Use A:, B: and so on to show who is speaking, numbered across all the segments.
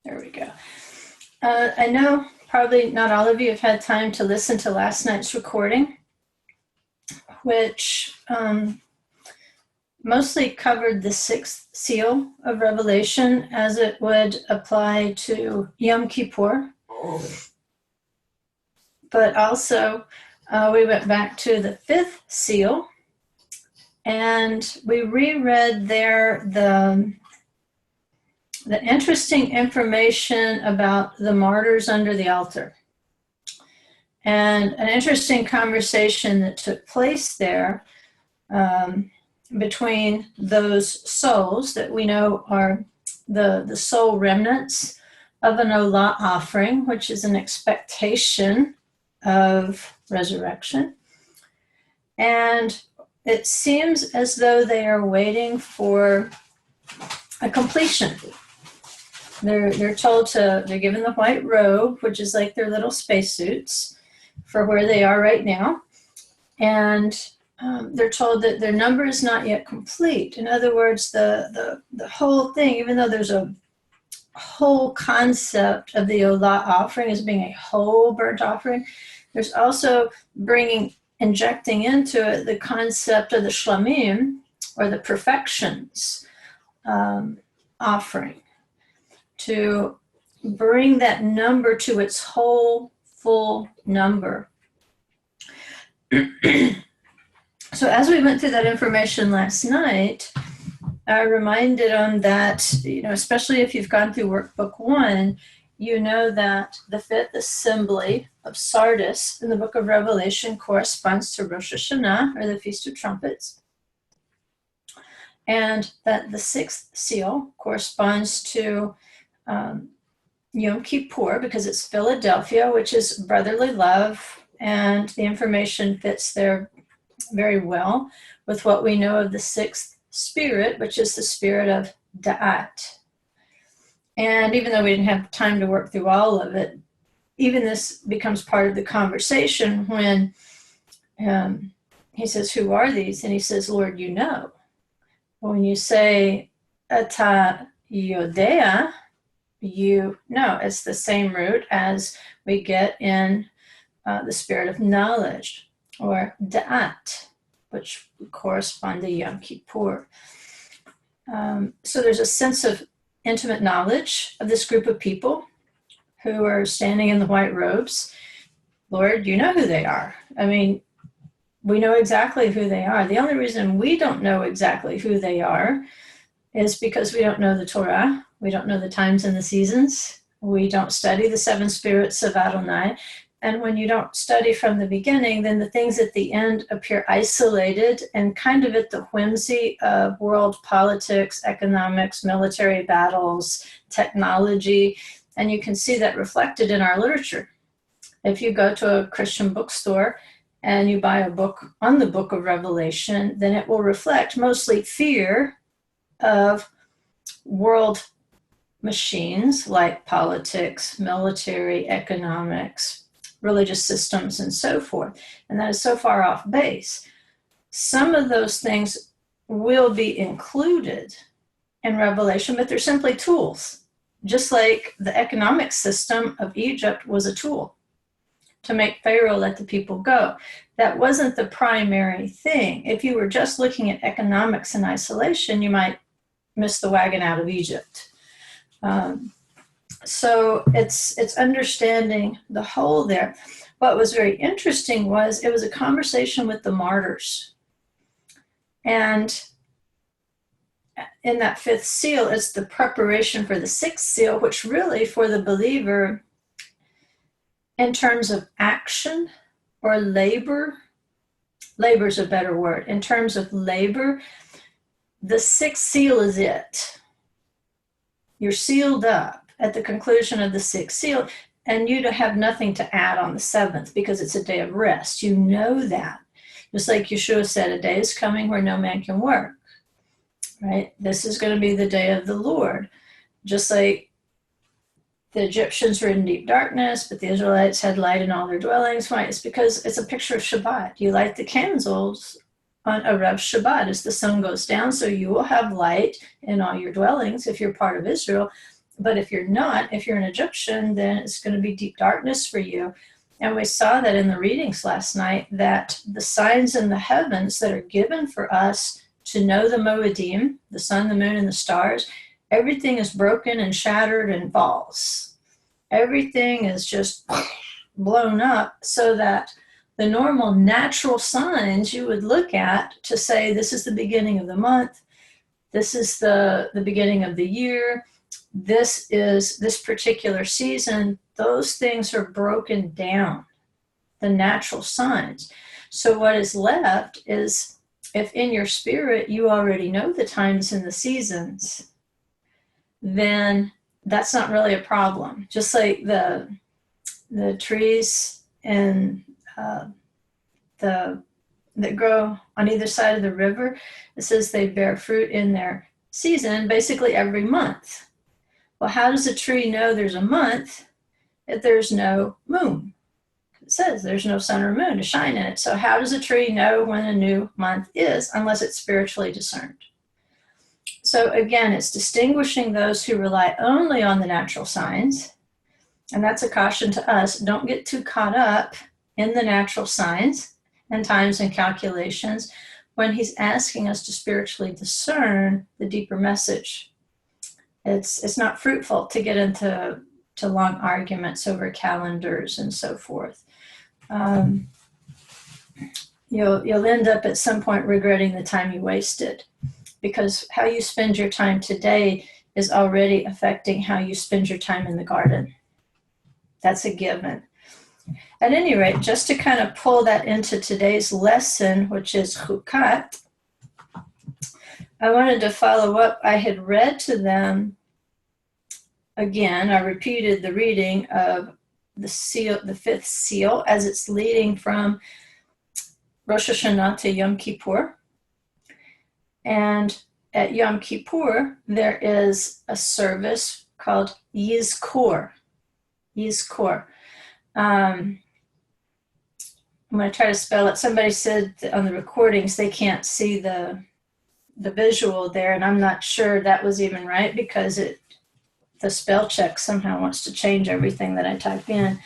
A: There we go. I know probably not all of you have had time to listen to last night's recording, which mostly covered the sixth seal of Revelation as it would apply to Yom Kippur. But also, we went back to the fifth seal, and we reread there the interesting information about the martyrs under the altar. And an interesting conversation that took place there between those souls that we know are the soul remnants of an olah offering, which is an expectation of resurrection. And it seems as though they are waiting for a completion. They're told they're given the white robe, which is like their little spacesuits for where they are right now. And they're told that their number is not yet complete. In other words, the whole thing, even though there's a whole concept of the olah offering as being a whole burnt offering, there's also injecting into it the concept of the shlamim, or the perfections offering, to bring that number to its whole full number. So as we went through that information last night, I reminded them that, especially if you've gone through workbook 1, you know that the fifth assembly of Sardis in the book of Revelation corresponds to Rosh Hashanah, or the Feast of Trumpets. And that the sixth seal corresponds to Yom Kippur, because it's Philadelphia, which is brotherly love, and the information fits there very well with what we know of the sixth spirit, which is the spirit of Da'at. And even though we didn't have time to work through all of it, even this becomes part of the conversation when he says, "Who are these?" And he says, "Lord, you know." When you say Ata Yodea, you know, it's the same root as we get in the spirit of knowledge, or Da'at, which would correspond to Yom Kippur. So there's a sense of intimate knowledge of this group of people who are standing in the white robes. Lord, you know who they are. I mean, we know exactly who they are. The only reason we don't know exactly who they are is because we don't know the Torah. We don't know the times and the seasons. We don't study the seven spirits of Adonai. And when you don't study from the beginning, then the things at the end appear isolated and kind of at the whimsy of world politics, economics, military battles, technology. And you can see that reflected in our literature. If you go to a Christian bookstore and you buy a book on the book of Revelation, then it will reflect mostly fear of world machines like politics, military, economics, religious systems, and so forth. And that is so far off base. Some of those things will be included in Revelation, but they're simply tools. Just like the economic system of Egypt was a tool to make Pharaoh let the people go. That wasn't the primary thing. If you were just looking at economics in isolation, you might miss the wagon out of Egypt. So it's understanding the whole there. What was very interesting was it was a conversation with the martyrs. And in that fifth seal, it's the preparation for the sixth seal, which really for the believer, in terms of action or labor is a better word. In terms of labor, the sixth seal is it. You're sealed up at the conclusion of the sixth seal, and you have nothing to add on the seventh because it's a day of rest. You know that. Just like Yeshua said, a day is coming where no man can work, right? This is going to be the day of the Lord. Just like the Egyptians were in deep darkness, but the Israelites had light in all their dwellings. Why? It's because it's a picture of Shabbat. You light the candles on Erev Shabbat as the sun goes down, so you will have light in all your dwellings if you're part of Israel. But if you're not, if you're an Egyptian, then it's going to be deep darkness for you. And we saw that in the readings last night, that the signs in the heavens that are given for us to know the Moedim, the sun, the moon, and the stars, everything is broken and shattered and falls. Everything is just blown up, so that the normal natural signs you would look at to say, this is the beginning of the month, this is the beginning of the year, this is this particular season, those things are broken down, the natural signs. So what is left is, if in your spirit you already know the times and the seasons, then that's not really a problem. Just like the trees and that grow on either side of the river, it says they bear fruit in their season, basically every month. Well, how does a tree know there's a month if there's no moon? It says there's no sun or moon to shine in it. So how does a tree know when a new month is, unless it's spiritually discerned? So again, it's distinguishing those who rely only on the natural signs. And that's a caution to us. Don't get too caught up in the natural signs and times and calculations when he's asking us to spiritually discern the deeper message. It's not fruitful to get into long arguments over calendars and so forth. You'll end up at some point regretting the time you wasted, because how you spend your time today is already affecting how you spend your time in the garden. That's a given. At any rate, just to kind of pull that into today's lesson, which is Chukkat, I wanted to follow up. I had read to them again. I repeated the reading of the seal, the fifth seal, as it's leading from Rosh Hashanah to Yom Kippur. And at Yom Kippur, there is a service called Yizkor. Yizkor. I'm going to try to spell it. Somebody said on the recordings they can't see the visual there, and I'm not sure that was even right, because the spell check somehow wants to change everything that I type in.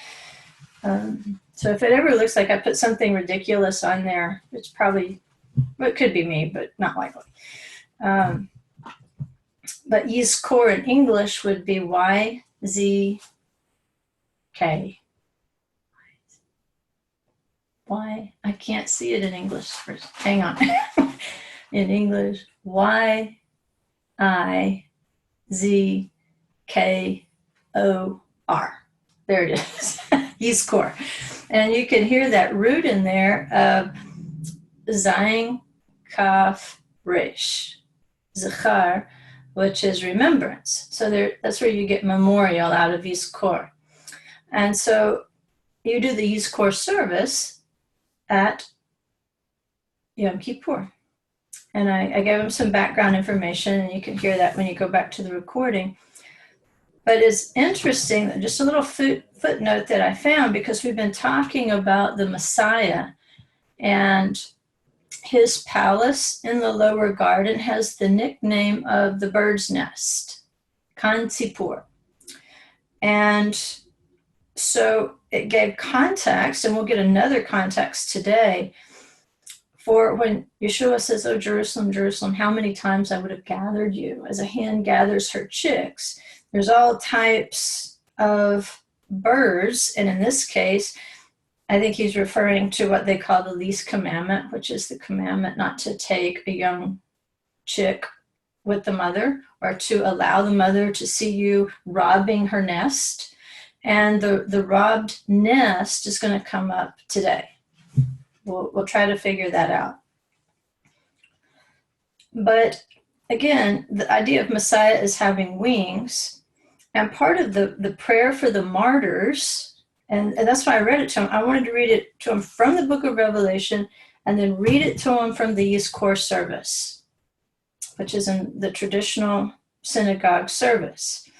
A: So if it ever looks like I put something ridiculous on there, it's probably, well, it could be me, but not likely. But Yizkor in English would be Y-Z-K. Why? I can't see it in English first. Hang on. In English, Y-I-Z-K-O-R. There it is. Yizkor. And you can hear that root in there of Zayin, Kaf, Resh. Zachar, which is remembrance. So that's where you get memorial out of Yizkor. And so you do the Yizkor service at Yom Kippur. And I gave them some background information, and you can hear that when you go back to the recording. But it's interesting, just a little footnote that I found, because we've been talking about the Messiah, and his palace in the lower garden has the nickname of the bird's nest, Kanzipur. And so it gave context, and we'll get another context today, for when Yeshua says, "Oh, Jerusalem, Jerusalem, how many times I would have gathered you as a hen gathers her chicks." There's all types of birds, and in this case, I think he's referring to what they call the least commandment, which is the commandment not to take a young chick with the mother, or to allow the mother to see you robbing her nest. And the robbed nest is going to come up today. We'll try to figure that out. But again, the idea of Messiah is having wings. And part of the prayer for the martyrs, and that's why I read it to him. I wanted to read it to him from the book of Revelation, and then read it to him from the Yizkor service, which is in the traditional synagogue service.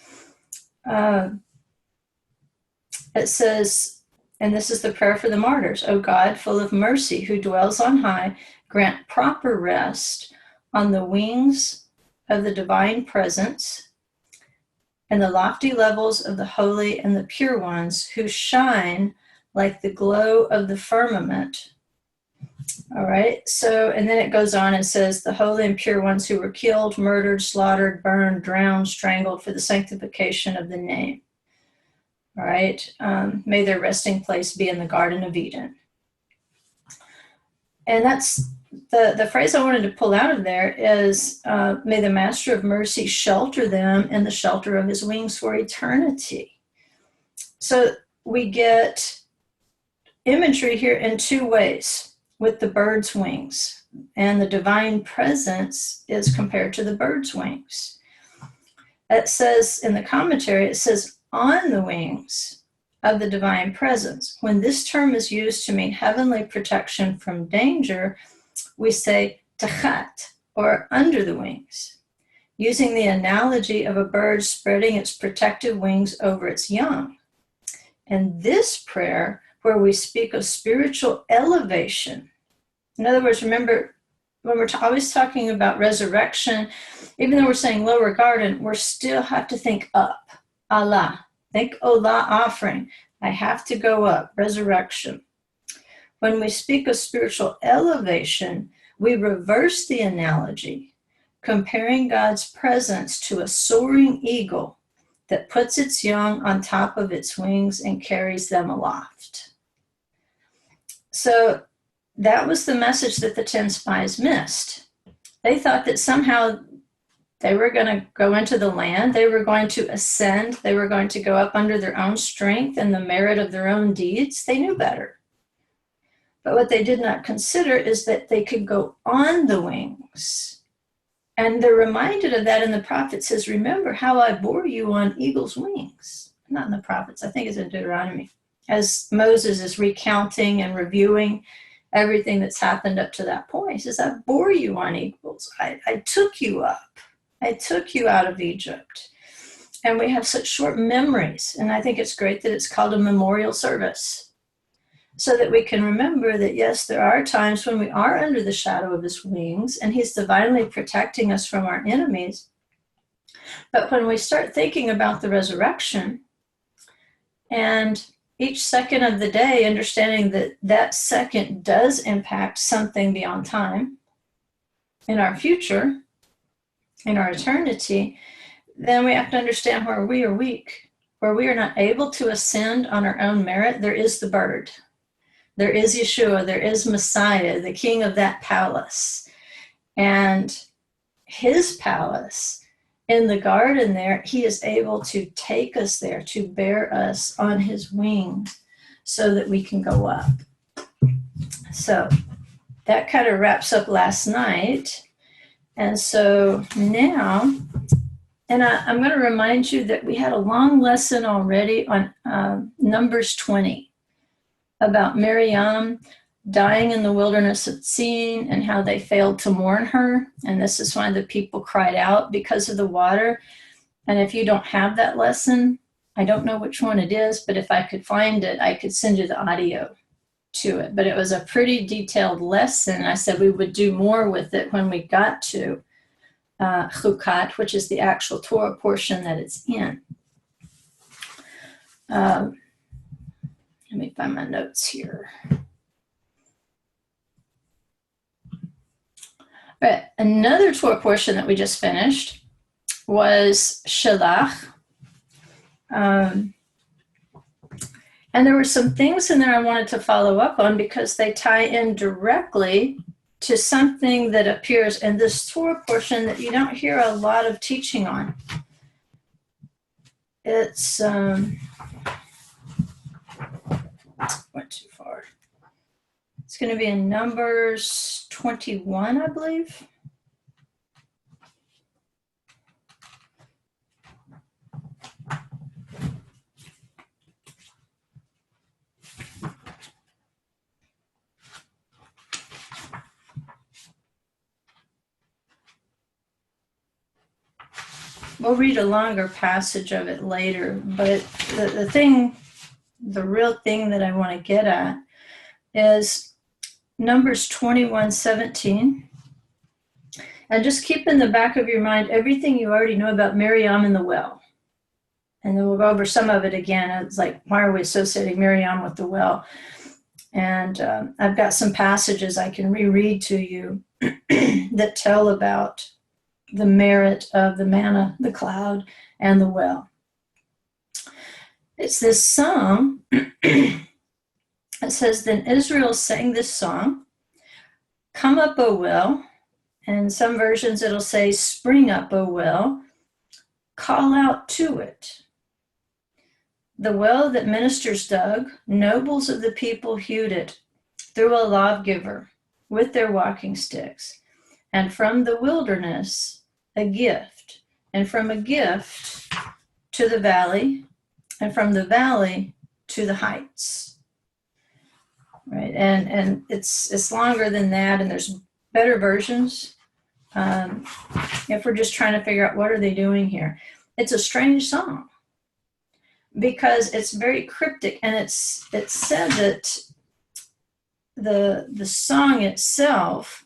A: It says, and this is the prayer for the martyrs: "O God, full of mercy, who dwells on high, grant proper rest on the wings of the divine presence, and the lofty levels of the holy and the pure ones who shine like the glow of the firmament. All right, so, and then it goes on and says, the holy and pure ones who were killed, murdered, slaughtered, burned, drowned, strangled for the sanctification of the name. All right, may their resting place be in the Garden of Eden. And that's the phrase I wanted to pull out of there is, may the Master of Mercy shelter them in the shelter of his wings for eternity. So we get imagery here in two ways with the bird's wings, and the divine presence is compared to the bird's wings. It says in the commentary, it says on the wings of the divine presence. When this term is used to mean heavenly protection from danger, we say Chukkat, or under the wings, using the analogy of a bird spreading its protective wings over its young. And this prayer, where we speak of spiritual elevation, in other words, remember, when we're always talking about resurrection, even though we're saying lower garden, we still have to think up. Allah. Think Olah offering. I have to go up. Resurrection. When we speak of spiritual elevation, we reverse the analogy, comparing God's presence to a soaring eagle that puts its young on top of its wings and carries them aloft. So that was the message that the 10 spies missed. They thought that somehow they were going to go into the land, they were going to ascend, they were going to go up under their own strength and the merit of their own deeds. They knew better. But what they did not consider is that they could go on the wings. And they're reminded of that in the prophets. Says, remember how I bore you on eagle's wings. Not in the prophets, I think it's in Deuteronomy. As Moses is recounting and reviewing everything that's happened up to that point. He says, I bore you on eagles. I took you up. I took you out of Egypt. And we have such short memories. And I think it's great that it's called a memorial service, so that we can remember that, yes, there are times when we are under the shadow of his wings, and he's divinely protecting us from our enemies. But when we start thinking about the resurrection, and each second of the day, understanding that that second does impact something beyond time, in our future, in our eternity, then we have to understand where we are weak, where we are not able to ascend on our own merit. There is the bird. There is Yeshua. There is Messiah, the king of that palace. And his palace, in the garden there, he is able to take us there, to bear us on his wings so that we can go up. So that kind of wraps up last night. And so now, and I'm going to remind you that we had a long lesson already on Numbers 20 about Miriam dying in the wilderness of Tzin and how they failed to mourn her. And this is why the people cried out because of the water. And if you don't have that lesson, I don't know which one it is, but if I could find it, I could send you the audio to it. But it was a pretty detailed lesson. I said we would do more with it when we got to Chukkat, which is the actual Torah portion that it's in. Let me find my notes here. But another Torah portion that we just finished was Shalach. And there were some things in there I wanted to follow up on because they tie in directly to something that appears in this Torah portion that you don't hear a lot of teaching on. It's, went too far. It's going to be in Numbers 21, I believe. We'll read a longer passage of it later, but the real thing that I want to get at is Numbers 21:17. And just keep in the back of your mind everything you already know about Miriam and the well. And then we'll go over some of it again. It's like, why are we associating Miriam with the well? And I've got some passages I can reread to you that tell about the merit of the manna, the cloud, and the well. It's this song. It says, then Israel sang this song, come up, O well. And some versions it'll say, spring up, O well. Call out to it. The well that ministers dug, nobles of the people hewed it through a lawgiver with their walking sticks. And from the wilderness, a gift. And from a gift to the valley, and from the valley to the heights. Right, and it's longer than that, and there's better versions. If we're just trying to figure out what are they doing here. It's a strange song because it's very cryptic, and it's said that the song itself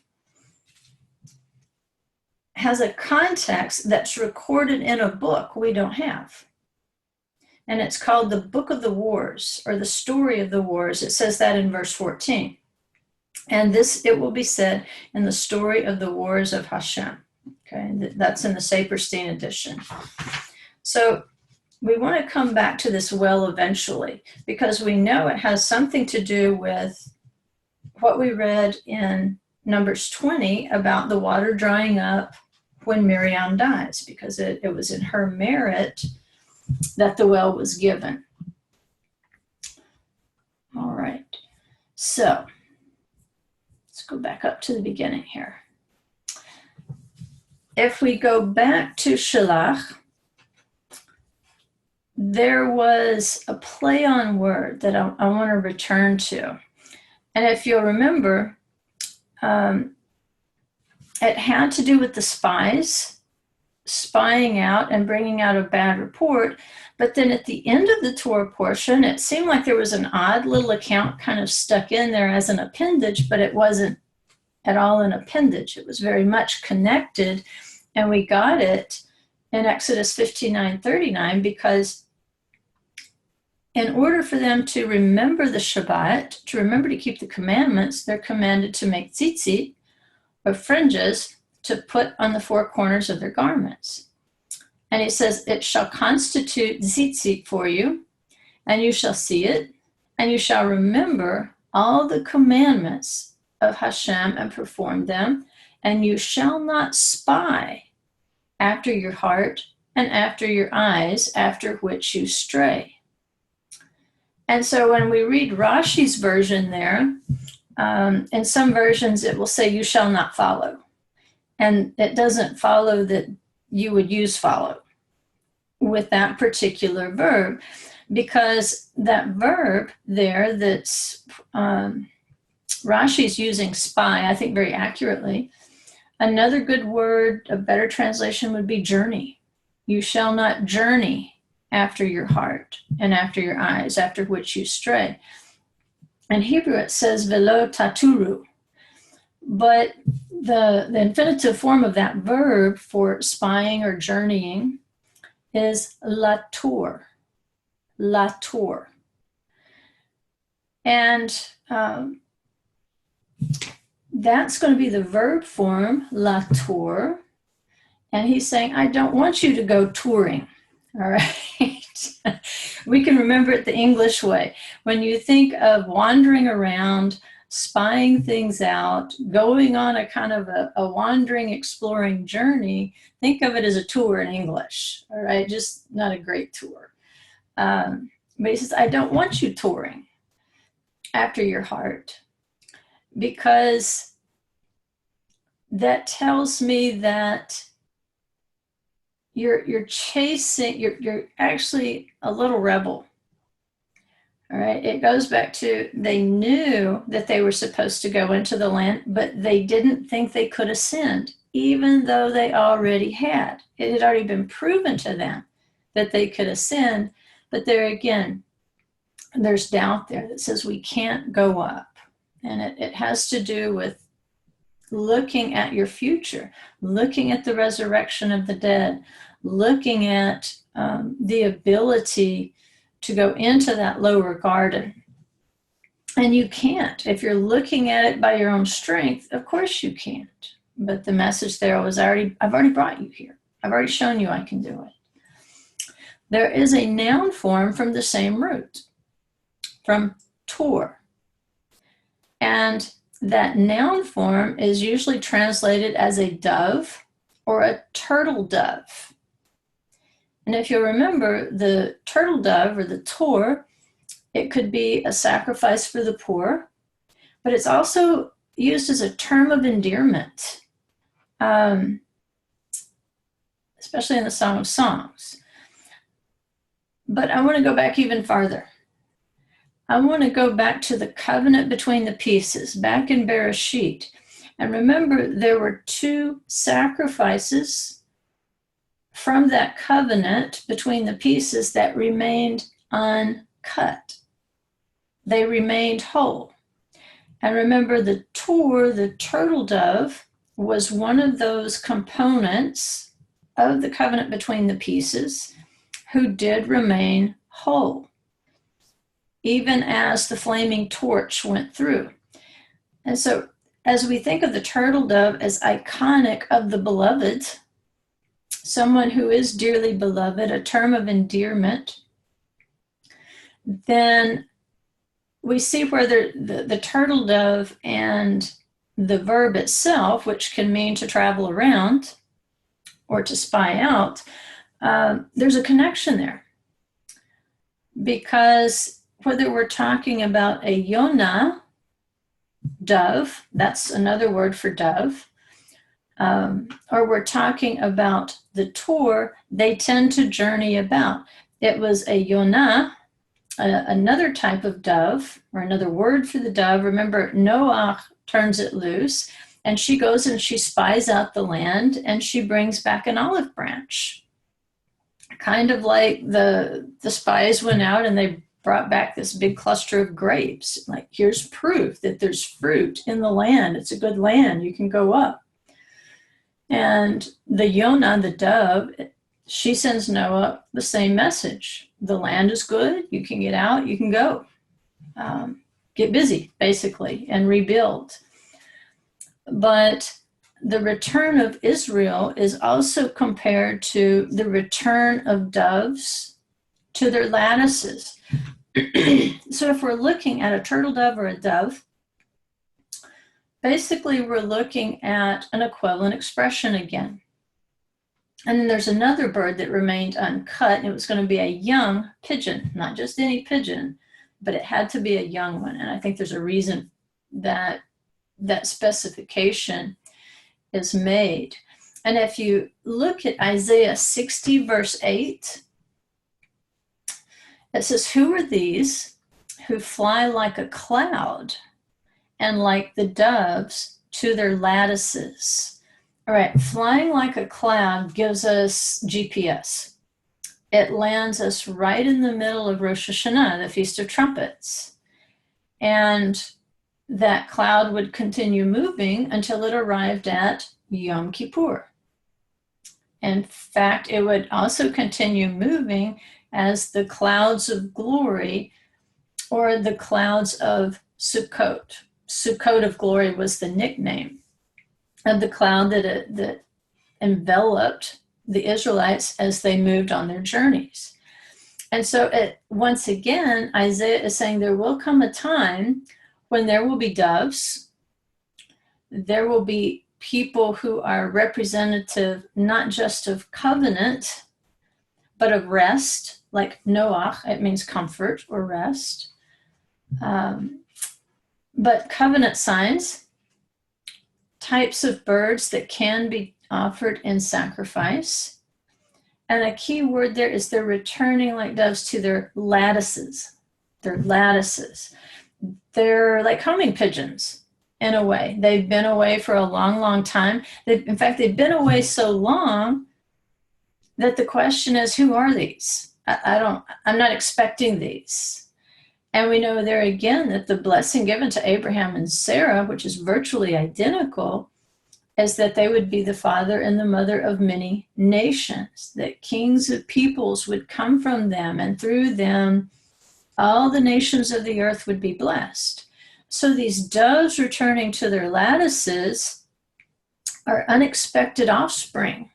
A: has a context that's recorded in a book we don't have. And it's called the Book of the Wars, or the Story of the Wars. It says that in verse 14. And this, it will be said in the Story of the Wars of Hashem. Okay, that's in the Saperstein edition. So we want to come back to this well eventually, because we know it has something to do with what we read in Numbers 20 about the water drying up when Miriam dies, because it was in her merit that the well was given. All right, so let's go back up to the beginning here. If we go back to Shalach, there was a play on word that I want to return to. And if you'll remember, it had to do with the spies spying out and bringing out a bad report. But then at the end of the Torah portion, it seemed like there was an odd little account kind of stuck in there as an appendage, but it wasn't at all an appendage. It was very much connected. And we got it in Exodus 59:39, because in order for them to remember the Shabbat, to remember to keep the commandments, they're commanded to make tzitzit, or fringes, to put on the four corners of their garments. And he says, it shall constitute tzitzit for you, and you shall see it, and you shall remember all the commandments of Hashem and perform them, and you shall not spy after your heart and after your eyes, after which you stray. And so when we read Rashi's version there, in some versions it will say, you shall not follow. And it doesn't follow that you would use follow with that particular verb, because that verb there that's Rashi's using spy, I think very accurately. Another good word, a better translation would be journey. You shall not journey after your heart and after your eyes, after which you stray. In Hebrew it says velo taturu, but the infinitive form of that verb for spying or journeying is latur, latur. And that's going to be the verb form, latur. And he's saying, I don't want you to go touring. All right. We can remember it the English way. When you think of wandering around, spying things out, going on a kind of a wandering, exploring journey, think of it as a tour in English. All right. Just not a great tour. But he says, I don't want you touring after your heart, because that tells me that you're chasing, you're actually a little rebel. All right, it goes back to, they knew that they were supposed to go into the land, but they didn't think they could ascend, even though they already had. It had already been proven to them that they could ascend, but there again, there's doubt there that says we can't go up. And it has to do with looking at your future, looking at the resurrection of the dead, looking at the ability to go into that lower garden. And you can't. If you're looking at it by your own strength, of course you can't. But the message there was I've already brought you here. I've already shown you I can do it. There is a noun form from the same root, from tor. And that noun form is usually translated as a dove or a turtle dove. And if you remember, the turtle dove or the tor, it could be a sacrifice for the poor, but it's also used as a term of endearment, especially in the Song of Songs. But I want to go back even farther. I want to go back to the covenant between the pieces, back in Bereshit. And remember, there were 2 sacrifices from that covenant between the pieces that remained uncut. They remained whole. And remember, the tor, the turtle dove, was one of those components of the covenant between the pieces who did remain whole, even as the flaming torch went through. And so as we think of the turtle dove as iconic of the beloved, someone who is dearly beloved, a term of endearment, then we see where the turtle dove and the verb itself, which can mean to travel around or to spy out, there's a connection there. Because whether we're talking about a Yonah dove, that's another word for dove, or we're talking about the tor, they tend to journey about. It was a Yonah, another type of dove, or another word for the dove. Remember, Noah turns it loose, and she goes and she spies out the land, and she brings back an olive branch. Kind of like the spies went out and they brought back this big cluster of grapes. Like, here's proof that there's fruit in the land. It's a good land. You can go up. And the Yonah, the dove, she sends Noah the same message. The land is good. You can get out. You can go. Get busy, basically, and rebuild. But the return of Israel is also compared to the return of doves to their lattices. So if we're looking at a turtle dove or a dove, basically we're looking at an equivalent expression again. And then there's another bird that remained uncut, and it was going to be a young pigeon, not just any pigeon, but it had to be a young one. And I think there's a reason that that specification is made. And if you look at Isaiah 60, verse 8, it says, "Who are these who fly like a cloud and like the doves to their lattices?" All right, flying like a cloud gives us GPS. It lands us right in the middle of Rosh Hashanah, the Feast of Trumpets. And that cloud would continue moving until it arrived at Yom Kippur. In fact, it would also continue moving as the clouds of glory, or the clouds of Sukkot. Sukkot of glory was the nickname of the cloud that enveloped the Israelites as they moved on their journeys. And so once again, Isaiah is saying there will come a time when there will be doves, there will be people who are representative not just of covenant, but of rest, like Noah, it means comfort or rest. But covenant signs, types of birds that can be offered in sacrifice. And a key word there is they're returning like doves to their lattices. Their lattices. They're like homing pigeons in a way. They've been away for a long, long time. In fact, they've been away so long that the question is, who are these? I'm not expecting these. And we know there again that the blessing given to Abraham and Sarah, which is virtually identical, is that they would be the father and the mother of many nations, that kings of peoples would come from them, and through them, all the nations of the earth would be blessed. So these doves returning to their lattices are unexpected offspring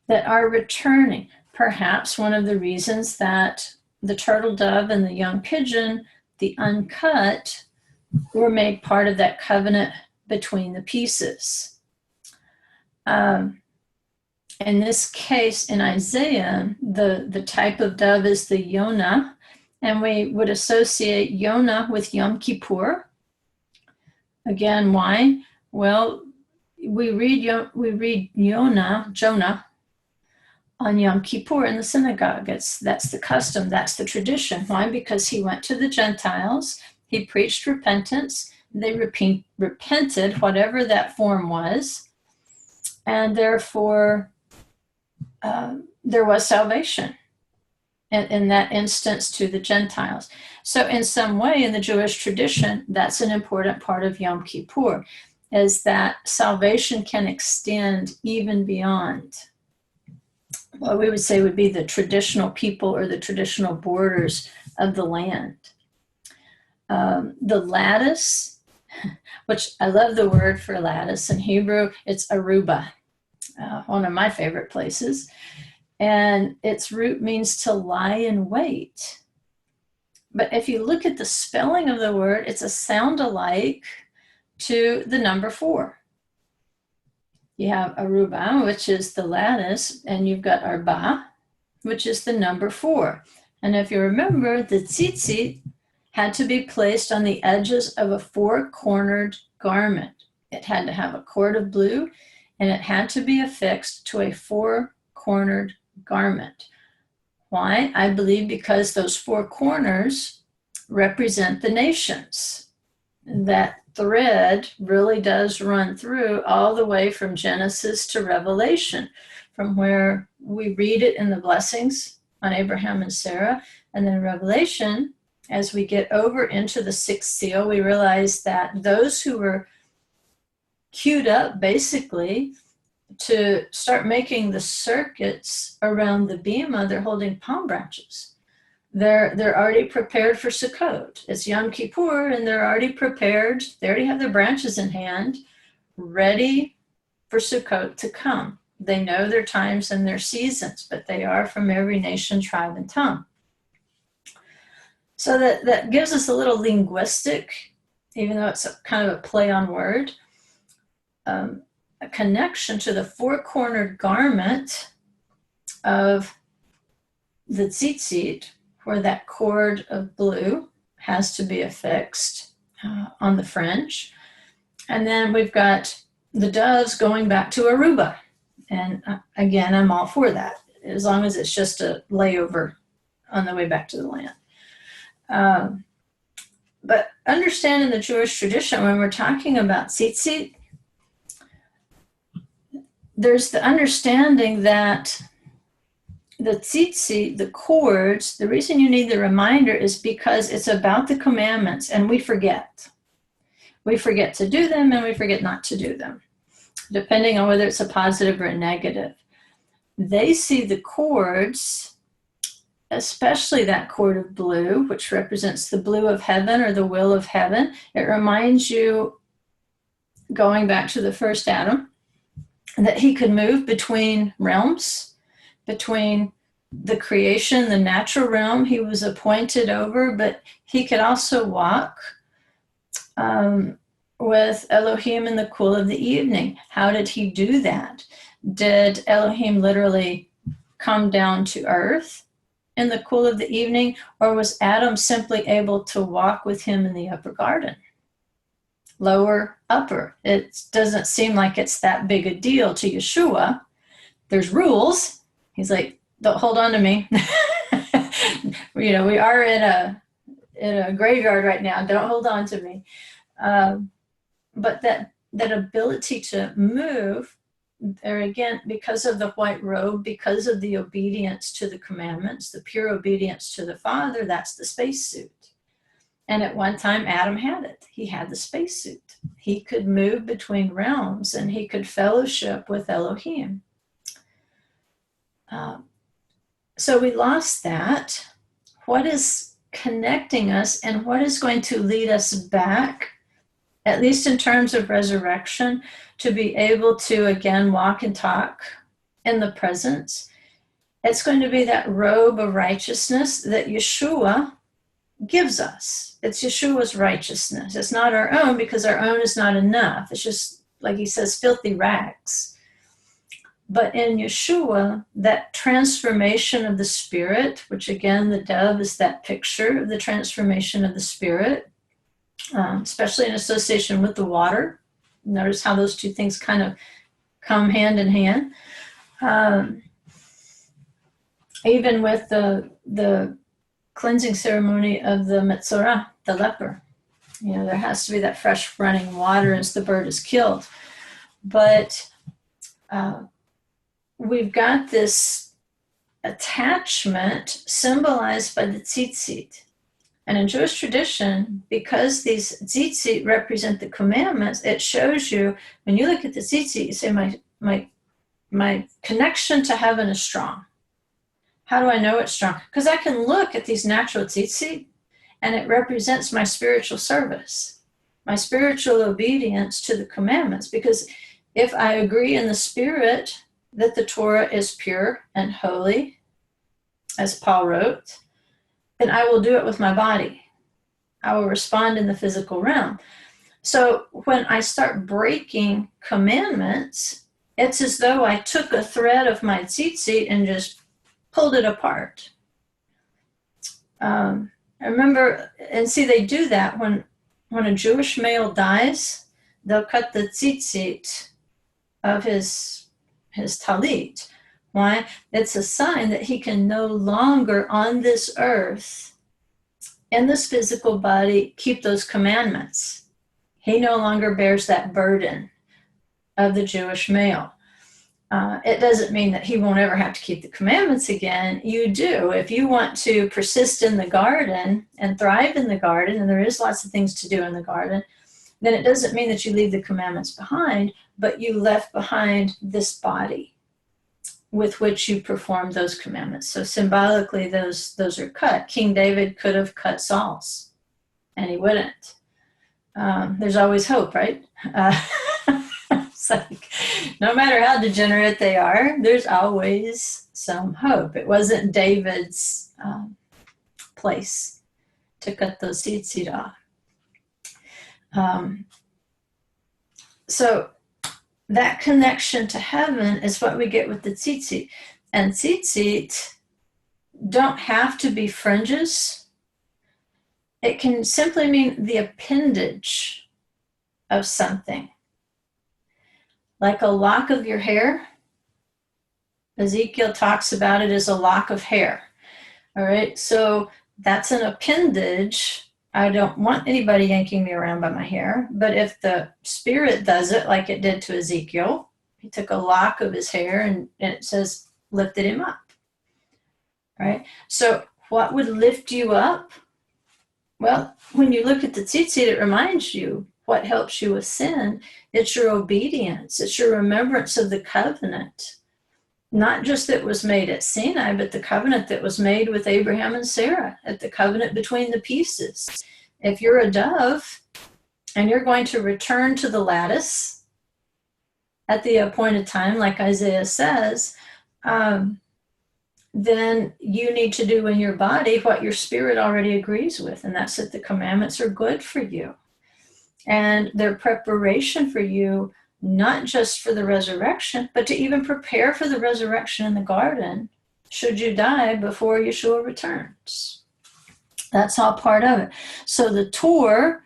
A: that are returning. Perhaps one of the reasons that the turtle dove and the young pigeon, the uncut, were made part of that covenant between the pieces. In this case, in Isaiah, the type of dove is the Yonah, and we would associate Yonah with Yom Kippur. Again, why? Well, we read Jonah on Yom Kippur in the synagogue. That's the custom, that's the tradition. Why? Because he went to the Gentiles, he preached repentance, they repented, whatever that form was, and therefore there was salvation in that instance to the Gentiles. So in some way in the Jewish tradition, that's an important part of Yom Kippur, is that salvation can extend even beyond what we would say would be the traditional people or the traditional borders of the land. The lattice, which I love the word for lattice in Hebrew, it's aruba, one of my favorite places. And its root means to lie in wait. But if you look at the spelling of the word, it's a sound alike to the number 4. You have aruba, which is the lattice, and you've got arba, which is the number 4. And if you remember, the tzitzit had to be placed on the edges of a 4-cornered garment. It had to have a cord of blue, and it had to be affixed to a 4-cornered garment. Why? I believe because those 4 corners represent the nations. That thread really does run through all the way from Genesis to Revelation, from where we read it in the blessings on Abraham and Sarah, and then Revelation, as we get over into the 6th seal, we realize that those who were queued up basically to start making the circuits around the bema, they're holding palm branches. They're already prepared for Sukkot. It's Yom Kippur, and they're already prepared. They already have their branches in hand, ready for Sukkot to come. They know their times and their seasons, but they are from every nation, tribe, and tongue. So that gives us a little linguistic, even though it's kind of a play on word, a connection to the 4-cornered garment of the tzitzit, where that cord of blue has to be affixed on the fringe. And then we've got the doves going back to Aruba. And again, I'm all for that, as long as it's just a layover on the way back to the land. But understand in the Jewish tradition, when we're talking about tzitzit, there's the understanding that the tzitzit, the cords, the reason you need the reminder is because it's about the commandments, and we forget. We forget to do them, and we forget not to do them, depending on whether it's a positive or a negative. They see the cords, especially that cord of blue, which represents the blue of heaven or the will of heaven. It reminds you, going back to the first Adam, that he could move between realms, between the creation, the natural realm he was appointed over, but he could also walk with Elohim in the cool of the evening. How did he do that? Did Elohim literally come down to earth in the cool of the evening, or was Adam simply able to walk with him in the upper garden? Lower, upper. It doesn't seem like it's that big a deal to Yeshua. There's rules. He's like, don't hold on to me. We are in a graveyard right now. Don't hold on to me. But that ability to move, there again, because of the white robe, because of the obedience to the commandments, the pure obedience to the Father, that's the spacesuit. And at one time, Adam had it. He had the spacesuit. He could move between realms and he could fellowship with Elohim. So we lost that. What is connecting us and what is going to lead us back, at least in terms of resurrection, to be able to again walk and talk in the presence? It's going to be that robe of righteousness that Yeshua gives us. It's Yeshua's righteousness. It's not our own, because our own is not enough. It's just, like he says, filthy rags. But in Yeshua, that transformation of the Spirit, which again, the dove is that picture of the transformation of the Spirit, especially in association with the water. Notice how those two things kind of come hand in hand. Even with the cleansing ceremony of the Metzorah, the leper. There has to be that fresh running water as the bird is killed. But we've got this attachment symbolized by the Tzitzit. And in Jewish tradition, because these Tzitzit represent the commandments, it shows you, when you look at the Tzitzit, you say, my connection to heaven is strong. How do I know it's strong? Because I can look at these natural tzitzit, and it represents my spiritual service, my spiritual obedience to the commandments. Because if I agree in the spirit that the Torah is pure and holy, as Paul wrote, then I will do it with my body. I will respond in the physical realm. So when I start breaking commandments, it's as though I took a thread of my tzitzit and just pulled it apart. I remember, and see, they do that when a Jewish male dies, they'll cut the tzitzit of his talit. Why? It's a sign that he can no longer on this earth, in this physical body, keep those commandments. He no longer bears that burden of the Jewish male. It doesn't mean that he won't ever have to keep the commandments again. You do. If you want to persist in the garden and thrive in the garden, and there is lots of things to do in the garden, then it doesn't mean that you leave the commandments behind, but you left behind this body with which you performed those commandments. So symbolically, those are cut. King David could have cut Saul's, and he wouldn't. There's always hope, right? It's like, no matter how degenerate they are, there's always some hope. It wasn't David's place to cut those tzitzit off. So that connection to heaven is what we get with the tzitzit. And tzitzit don't have to be fringes. It can simply mean the appendage of something. Like a lock of your hair. Ezekiel talks about it as a lock of hair. All right, so that's an appendage. I don't want anybody yanking me around by my hair, but if the Spirit does it like it did to Ezekiel, he took a lock of his hair and it says, lifted him up. All right, so what would lift you up? Well, when you look at the tzitzit, it reminds you what helps you ascend. It's your obedience. It's your remembrance of the covenant. Not just that was made at Sinai, but the covenant that was made with Abraham and Sarah, at the covenant between the pieces. If you're a dove and you're going to return to the lattice at the appointed time, like Isaiah says, then you need to do in your body what your spirit already agrees with, and that's that the commandments are good for you. And their preparation for you, not just for the resurrection, but to even prepare for the resurrection in the garden, should you die before Yeshua returns. That's all part of it. So the tour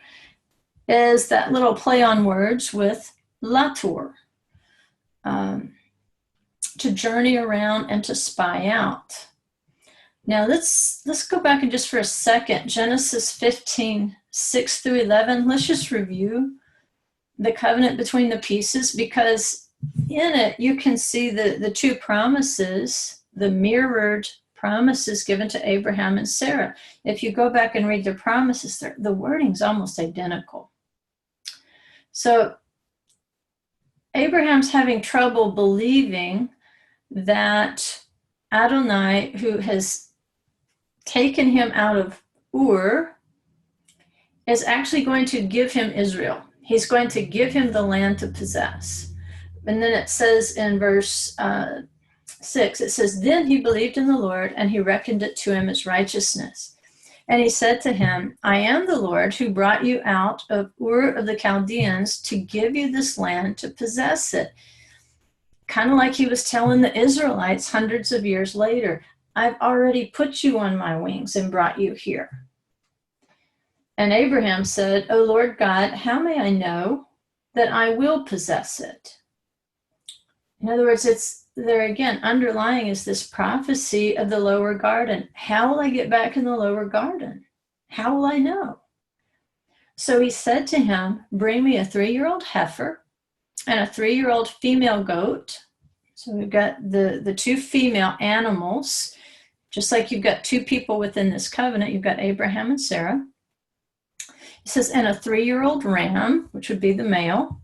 A: is that little play on words with latour, to journey around and to spy out. Now let's go back and just for a second, Genesis 15, 6 through 11, let's just review the covenant between the pieces, because in it you can see the two promises, the mirrored promises given to Abraham and Sarah. If you go back and read the promises, the wording's almost identical. So Abraham's having trouble believing that Adonai, who has taken him out of Ur, is actually going to give him Israel. He's going to give him the land to possess. And then it says in verse 6, it says, then he believed in the Lord, and he reckoned it to him as righteousness. And he said to him, I am the Lord who brought you out of Ur of the Chaldeans to give you this land to possess it. Kind of like he was telling the Israelites hundreds of years later, I've already put you on my wings and brought you here. And Abraham said, O Lord God, how may I know that I will possess it? In other words, it's there again, underlying is this prophecy of the lower garden. How will I get back in the lower garden? How will I know? So he said to him, bring me a 3-year-old heifer and a 3-year-old female goat. So we've got the 2 female animals, just like you've got 2 people within this covenant. You've got Abraham and Sarah. It says, and a 3-year-old ram, which would be the male.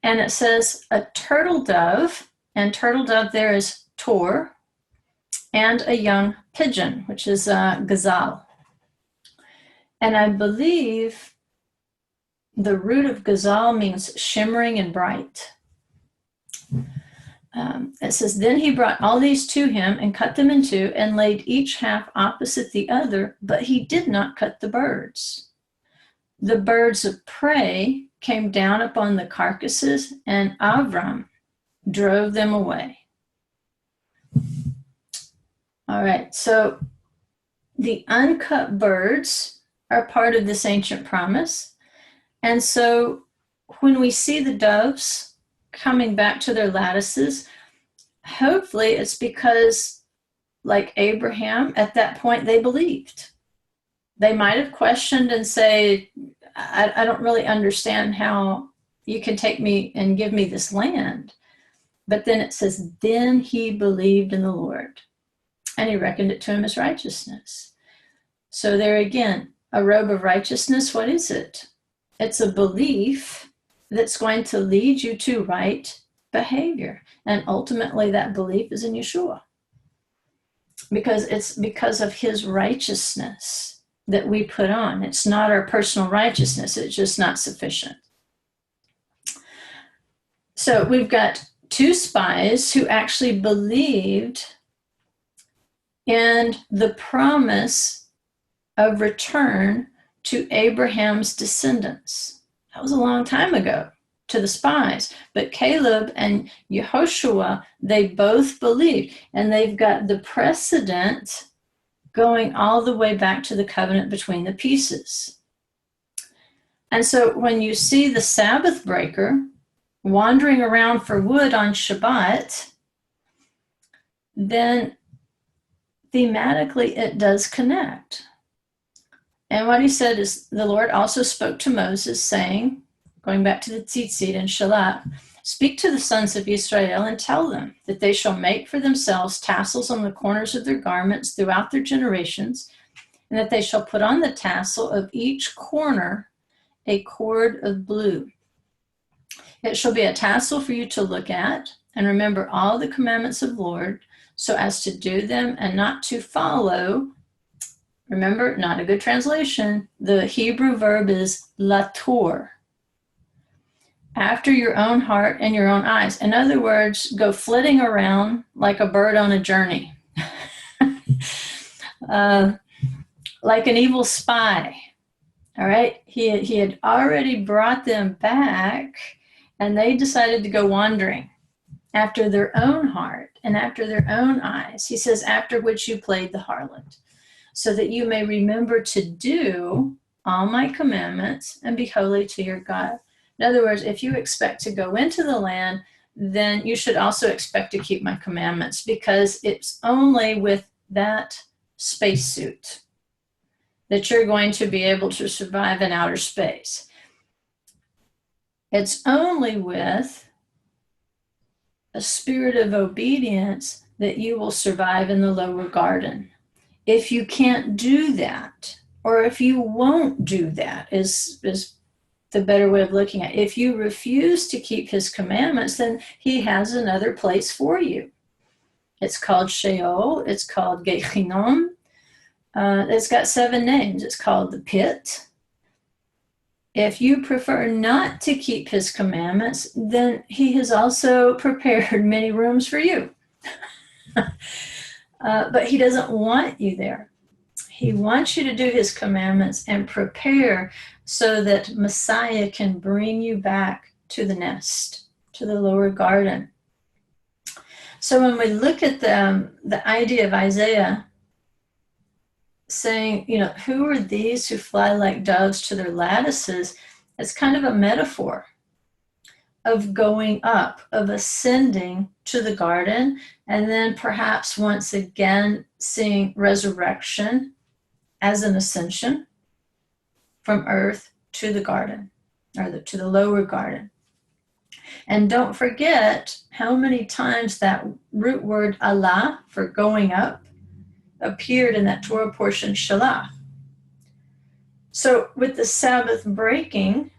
A: And it says a turtle dove, and turtle dove there is tor, and a young pigeon, which is gazal. And I believe the root of gazal means shimmering and bright. It says, then he brought all these to him and cut them in 2 and laid each half opposite the other, but he did not cut the birds. The birds of prey came down upon the carcasses, and Avram drove them away. All right, so the uncut birds are part of this ancient promise. And so when we see the doves coming back to their lattices, hopefully it's because, like Abraham, at that point they believed. They might have questioned and say, I don't really understand how you can take me and give me this land. But then it says, then he believed in the Lord, and he reckoned it to him as righteousness. So there again, a robe of righteousness, what is it? It's a belief that's going to lead you to right behavior. And ultimately that belief is in Yeshua. Because it's because of his righteousness that we put on. It's not our personal righteousness. It's just not sufficient. So we've got 2 spies who actually believed in the promise of return to Abraham's descendants. That was a long time ago to the spies. But Caleb and Yehoshua, they both believed. And they've got the precedent going all the way back to the covenant between the pieces. And so when you see the Sabbath breaker wandering around for wood on Shabbat, then thematically it does connect. And what he said is, the Lord also spoke to Moses, saying, going back to the Tzitzit and Shalat, speak to the sons of Israel and tell them that they shall make for themselves tassels on the corners of their garments throughout their generations, and that they shall put on the tassel of each corner a cord of blue. It shall be a tassel for you to look at, and remember all the commandments of the Lord, so as to do them and not to follow. Remember, not a good translation. The Hebrew verb is lator. After your own heart and your own eyes. In other words, go flitting around like a bird on a journey. Like an evil spy. All right? He had already brought them back, and they decided to go wandering after their own heart and after their own eyes. He says, after which you played the harlot, so that you may remember to do all my commandments and be holy to your God. In other words, if you expect to go into the land, then you should also expect to keep my commandments, because it's only with that spacesuit that you're going to be able to survive in outer space. It's only with a spirit of obedience that you will survive in the lower garden. If you can't do that, or if you won't do that, is the better way of looking at it. If you refuse to keep his commandments, then he has another place for you. It's called Sheol. It's called Gehinnom. It's got 7 names. It's called the pit. If you prefer not to keep his commandments, then he has also prepared many rooms for you. But he doesn't want you there. He wants you to do his commandments and prepare so that Messiah can bring you back to the nest, to the lower garden. So when we look at the idea of Isaiah saying, who are these who fly like doves to their lattices? It's kind of a metaphor of going up, of ascending to the garden, and then perhaps once again seeing resurrection as an ascension from earth to the garden, or to the lower garden. And don't forget how many times that root word Allah, for going up, appeared in that Torah portion, Shalah. So with the Sabbath breaking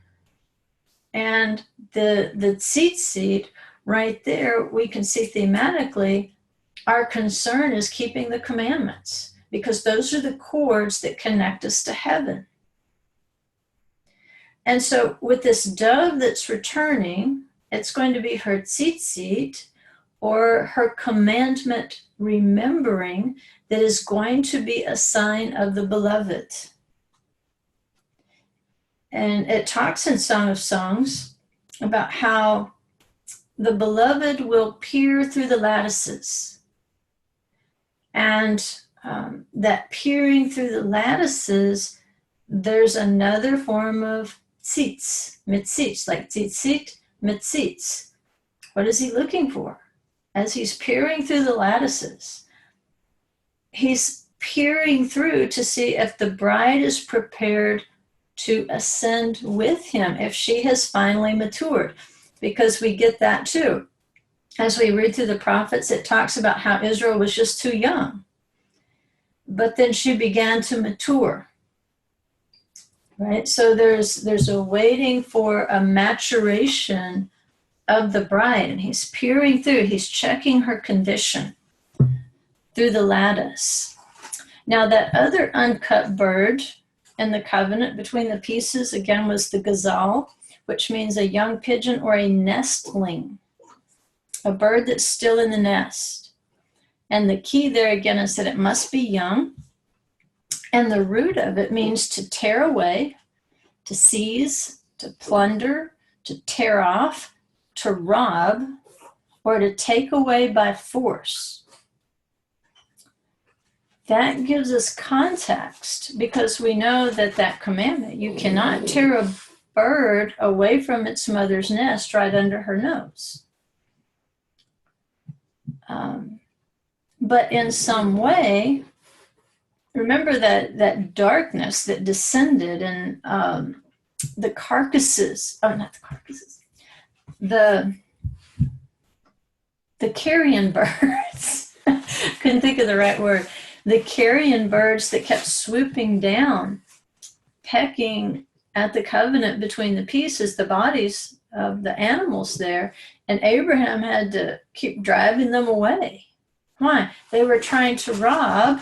A: and the Tzitzit, right there, we can see thematically our concern is keeping the commandments, because those are the cords that connect us to heaven. And so with this dove that's returning, it's going to be her Tzitzit, or her commandment remembering, that is going to be a sign of the beloved. And it talks in Song of Songs about how the beloved will peer through the lattices. And that peering through the lattices, there's another form of tzitz, mitzitz, like tzitzit, mitzitz. What is he looking for? As he's peering through the lattices, he's peering through to see if the bride is prepared to ascend with him, if she has finally matured, because we get that too. As we read through the prophets, it talks about how Israel was just too young, but then she began to mature. Right? So there's a waiting for a maturation of the bride, and he's peering through, he's checking her condition through the lattice. Now that other uncut bird in the covenant between the pieces, again, was the gazelle, which means a young pigeon or a nestling, a bird that's still in the nest. And the key there again is that it must be young, and the root of it means to tear away, to seize, to plunder, to tear off, to rob, or to take away by force. That gives us context, because we know that commandment, you cannot tear a bird away from its mother's nest right under her nose. But in some way, remember that darkness that descended, and the carcasses, not the carcasses, the carrion birds, couldn't think of the right word, the carrion birds that kept swooping down, pecking at the covenant between the pieces, the bodies of the animals there, and Abraham had to keep driving them away. Why? They were trying to rob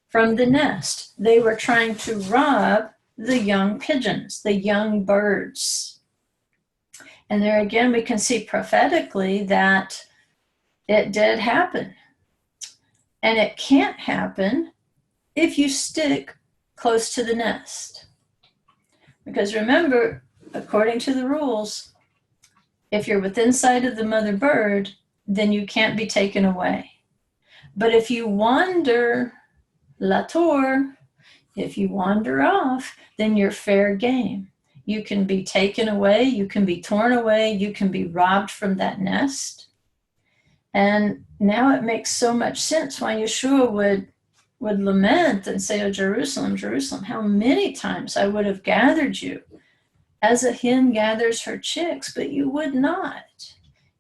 A: from the nest. They were trying to rob the young pigeons, the young birds. And there again, we can see prophetically that it did happen. And it can't happen if you stick close to the nest. Because remember, according to the rules, if you're within sight of the mother bird, then you can't be taken away. But if you wander Lator, if you wander off, then you're fair game. You can be taken away, you can be torn away, you can be robbed from that nest. And now it makes so much sense why Yeshua would lament and say, "Oh, Jerusalem, Jerusalem, how many times I would have gathered you as a hen gathers her chicks, but you would not.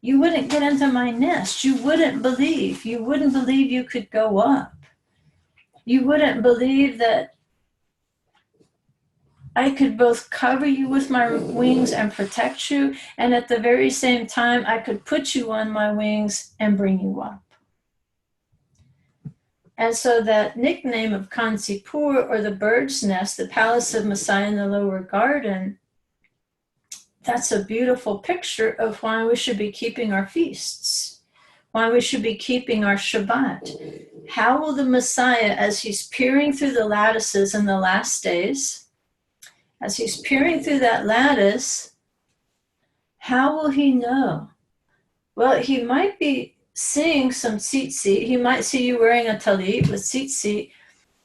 A: You wouldn't get into my nest. You wouldn't believe. You wouldn't believe you could go up. You wouldn't believe that I could both cover you with my wings and protect you, and at the very same time, I could put you on my wings and bring you up. And so that nickname of Kansipur, or the bird's nest, the palace of Messiah in the lower garden, that's a beautiful picture of why we should be keeping our feasts, why we should be keeping our Shabbat. How will the Messiah, as he's peering through the lattices in the last days, as he's peering through that lattice, how will he know? Well, he might be seeing some tzitzit. He might see you wearing a talit with tzitzit,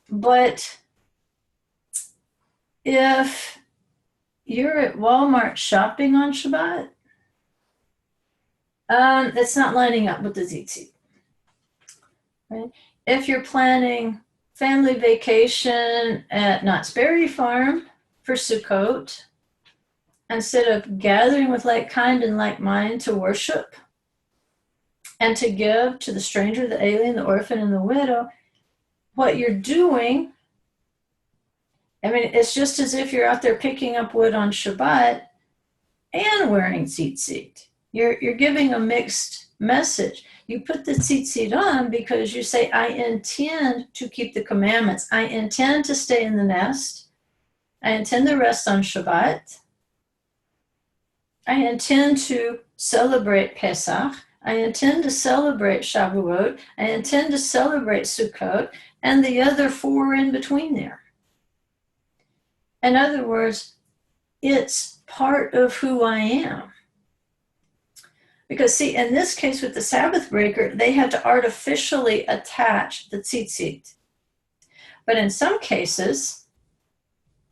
A: but if you're at Walmart shopping on Shabbat, it's not lining up with the tzitzit. Right? If you're planning family vacation at Knott's Berry Farm for Sukkot, instead of gathering with like kind and like mind to worship and to give to the stranger, the alien, the orphan, and the widow, what you're doing, I mean, it's just as if you're out there picking up wood on Shabbat and wearing tzitzit. You're giving a mixed message. You put the tzitzit on because you say, I intend to keep the commandments. I intend to stay in the nest. I intend to rest on Shabbat. I intend to celebrate Pesach. I intend to celebrate Shavuot. I intend to celebrate Sukkot, and the other 4 in between there. In other words, it's part of who I am. Because see, in this case with the Sabbath breaker, they had to artificially attach the tzitzit. But in some cases,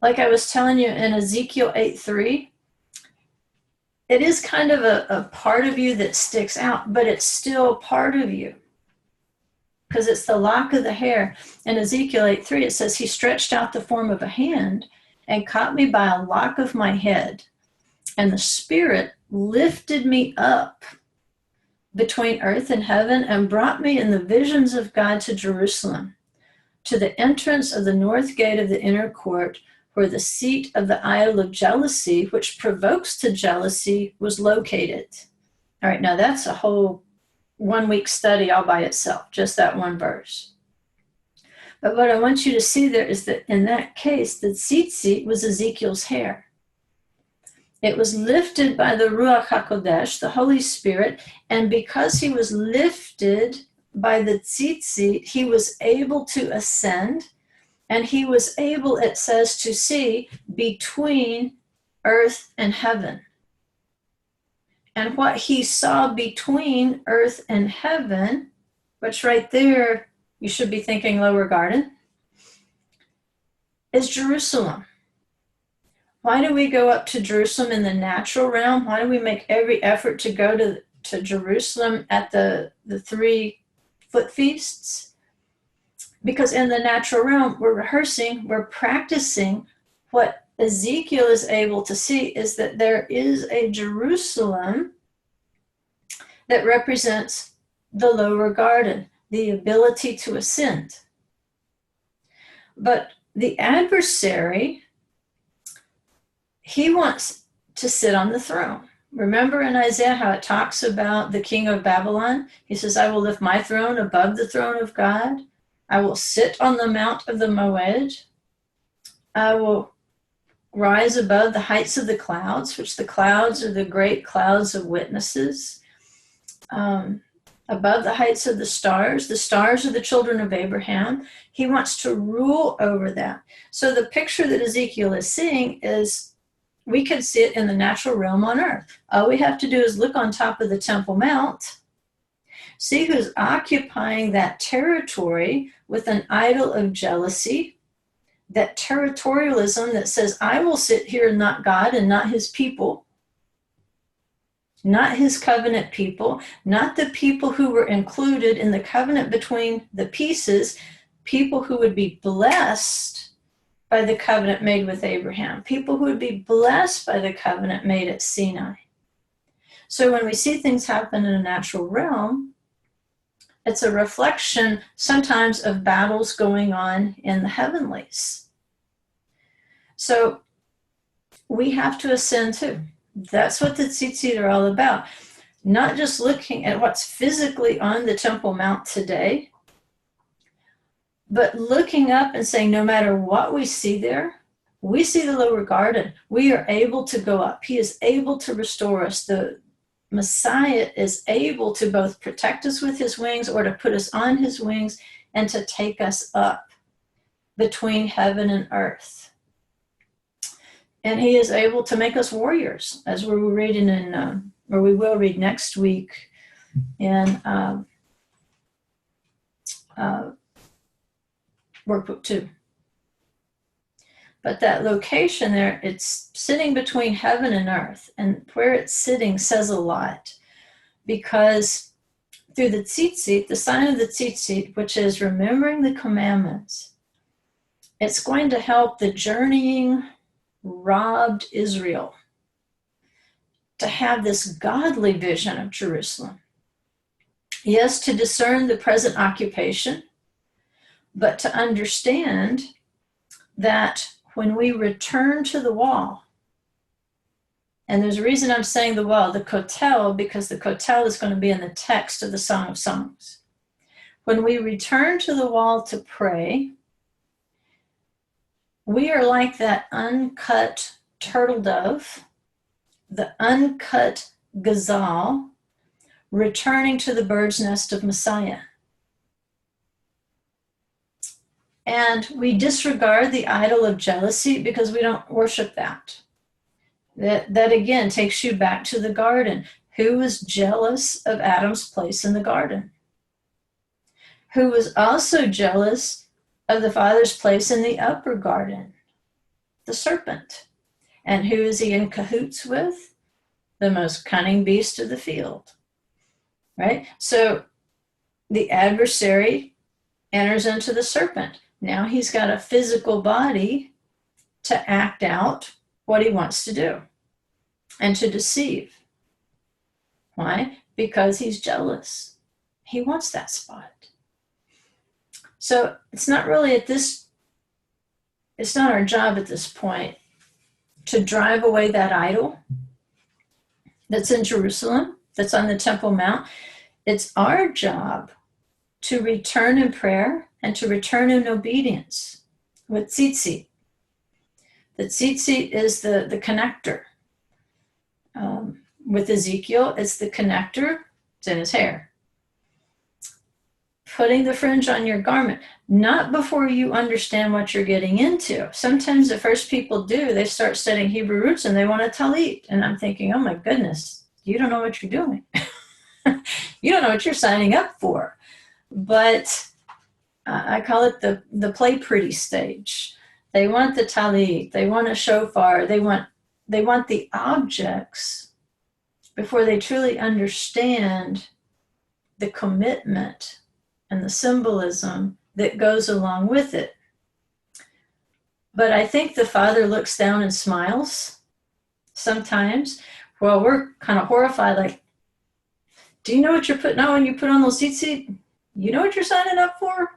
A: like I was telling you in Ezekiel 8:3, it is kind of a part of you that sticks out, but it's still part of you. Because it's the lock of the hair. In Ezekiel 8:3, it says, he stretched out the form of a hand and caught me by a lock of my head. And the Spirit lifted me up between earth and heaven and brought me in the visions of God to Jerusalem, to the entrance of the north gate of the inner court, where the seat of the idol of jealousy, which provokes to jealousy, was located. All right, now that's a whole 1-week study all by itself, just that one verse. But what I want you to see there is that in that case, the tzitzit was Ezekiel's hair. It was lifted by the Ruach HaKodesh, the Holy Spirit, and because he was lifted by the tzitzit, he was able to ascend. And he was able, it says, to see between earth and heaven. And what he saw between earth and heaven, which right there, you should be thinking lower garden, is Jerusalem. Why do we go up to Jerusalem in the natural realm? Why do we make every effort to go to Jerusalem at the 3 foot feasts? Because in the natural realm, we're rehearsing, we're practicing. What Ezekiel is able to see is that there is a Jerusalem that represents the lower garden, the ability to ascend. But the adversary, he wants to sit on the throne. Remember in Isaiah how it talks about the king of Babylon? He says, I will lift my throne above the throne of God. I will sit on the mount of the Moed. I will rise above the heights of the clouds, which the clouds are the great clouds of witnesses. Above the heights of the stars. The stars are the children of Abraham. He wants to rule over that. So the picture that Ezekiel is seeing is we can see it in the natural realm on earth. All we have to do is look on top of the Temple Mount, see who's occupying that territory with an idol of jealousy, that territorialism that says, I will sit here and not God and not his people, not his covenant people, not the people who were included in the covenant between the pieces, people who would be blessed by the covenant made with Abraham, people who would be blessed by the covenant made at Sinai. So when we see things happen in a natural realm, it's a reflection sometimes of battles going on in the heavenlies. So we have to ascend too. That's what the Tzitzit are all about. Not just looking at what's physically on the Temple Mount today, but looking up and saying, no matter what we see there, we see the lower garden. We are able to go up. He is able to restore us. The Messiah is able to both protect us with his wings or to put us on his wings and to take us up between heaven and earth. And he is able to make us warriors, as we're reading in, or we will read next week in Workbook 2. But that location there, it's sitting between heaven and earth. And where it's sitting says a lot. Because through the Tzitzit, the sign of the Tzitzit, which is remembering the commandments, it's going to help the journeying, robbed Israel to have this godly vision of Jerusalem. Yes, to discern the present occupation, but to understand that when we return to the wall, and there's a reason I'm saying the wall, the Kotel, because the Kotel is going to be in the text of the Song of Songs. When we return to the wall to pray, we are like that uncut turtle dove, the uncut gazelle, returning to the bird's nest of Messiah. And we disregard the idol of jealousy because we don't worship that. That again takes you back to the garden. Who was jealous of Adam's place in the garden? Who was also jealous of the Father's place in the upper garden? The serpent. And who is he in cahoots with? The most cunning beast of the field. Right? So the adversary enters into the serpent. Now he's got a physical body to act out what he wants to do and to deceive. Why? Because he's jealous. He wants that spot. So it's not really it's not our job at this point to drive away that idol that's in Jerusalem, that's on the Temple Mount. It's our job to return in prayer and to return in obedience with tzitzit. The tzitzit is the connector. With Ezekiel, it's the connector. It's in his hair. Putting the fringe on your garment, not before you understand what you're getting into. Sometimes the first people do, they start studying Hebrew roots and they want a talit. And I'm thinking, oh my goodness, you don't know what you're doing. You don't know what you're signing up for. But I call it the play pretty stage. They want the talit, they want a shofar, they want the objects before they truly understand the commitment and the symbolism that goes along with it. But I think the Father looks down and smiles sometimes. Well, we're kind of horrified, like, do you know what you're putting on when you put on those tzitzit? You know what you're signing up for?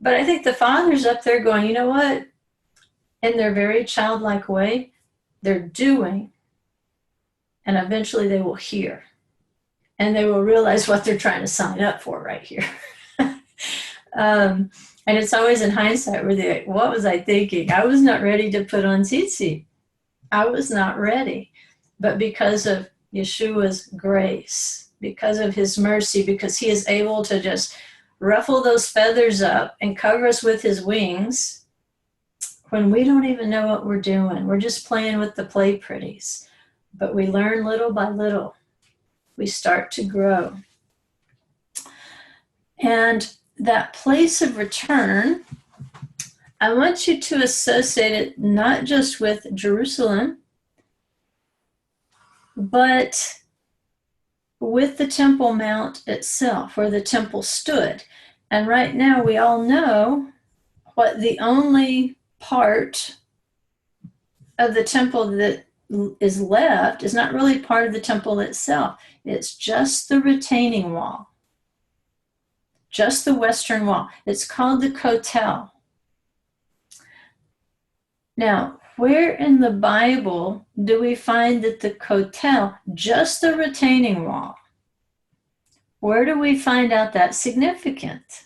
A: But I think the Father's up there going, you know what? In their very childlike way, they're doing, and eventually they will hear. And they will realize what they're trying to sign up for right here. And it's always in hindsight where they're like, what was I thinking? I was not ready to put on tzitzit. I was not ready. But because of Yeshua's grace, because of his mercy, because he is able to just ruffle those feathers up and cover us with his wings when we don't even know what we're doing. We're just playing with the play pretties. But we learn little by little. We start to grow. And that place of return, I want you to associate it not just with Jerusalem, but with the Temple Mount itself, where the temple stood. And right now we all know what the only part of the temple that is left is not really part of the temple itself. It's just the retaining wall, just the western wall. It's called the Kotel. Now, where in the Bible do we find that the Kotel, just the retaining wall, where do we find out that's significant?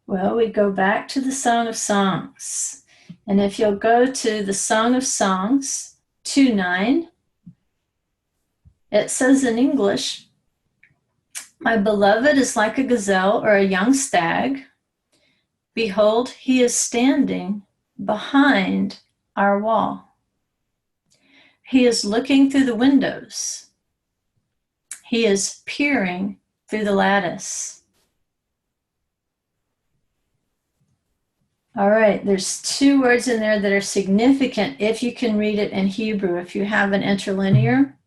A: Well, we go back to the Song of Songs. And if you'll go to the Song of Songs 2:9, it says in English, "My beloved is like a gazelle or a young stag. Behold, he is standing behind our wall. He is looking through the windows. He is peering through the lattice." All right, there's two words in there that are significant if you can read it in Hebrew. If you have an interlinear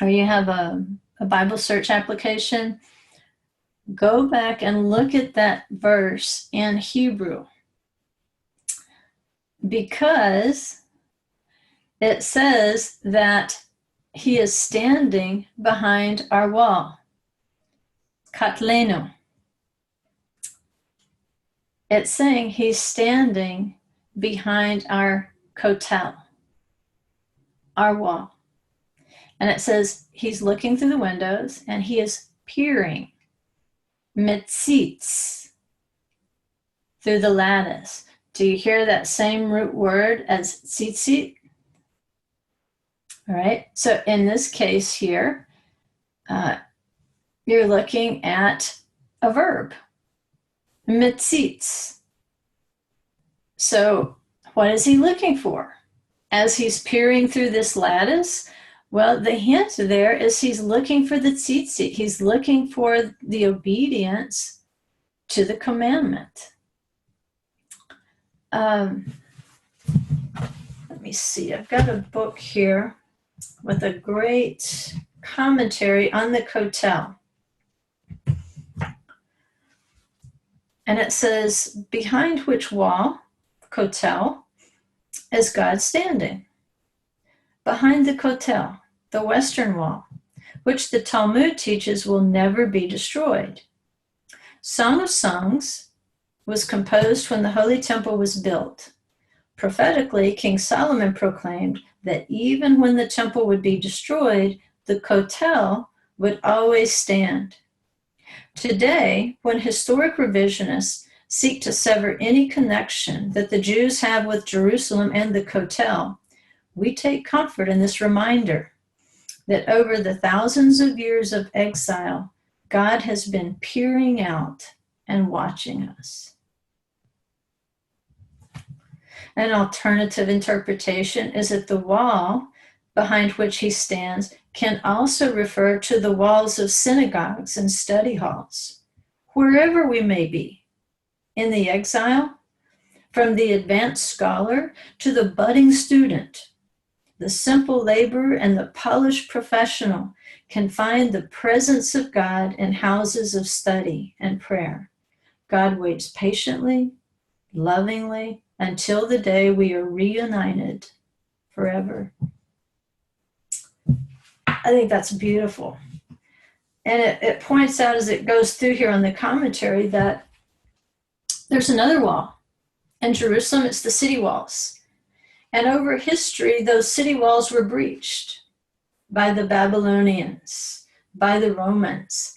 A: or you have a Bible search application, go back and look at that verse in Hebrew, because it says that he is standing behind our wall. Katlenu. It's saying he's standing behind our kotel, our wall. And it says he's looking through the windows and he is peering, Tzitzit, through the lattice. Do you hear that same root word as tzitzit? All right, so in this case here, you're looking at a verb, Tzitzit. So what is he looking for as he's peering through this lattice? Well, the hint there is he's looking for the tzitzit. He's looking for the obedience to the commandment. Let me see. I've got a book here with a great commentary on the Kotel. And it says, behind which wall, Kotel, is God standing? Behind the Kotel, the western wall, which the Talmud teaches will never be destroyed. Song of Songs was composed when the Holy Temple was built. Prophetically, King Solomon proclaimed that even when the temple would be destroyed, the Kotel would always stand. Today, when historic revisionists seek to sever any connection that the Jews have with Jerusalem and the Kotel, we take comfort in this reminder that over the thousands of years of exile, God has been peering out and watching us. An alternative interpretation is that the wall behind which he stands can also refer to the walls of synagogues and study halls, wherever we may be, in the exile, from the advanced scholar to the budding student. The simple laborer and the polished professional can find the presence of God in houses of study and prayer. God waits patiently, lovingly, until the day we are reunited forever. I think that's beautiful. And it points out as it goes through here on the commentary that there's another wall. In Jerusalem, it's the city walls. And over history, those city walls were breached by the Babylonians, by the Romans.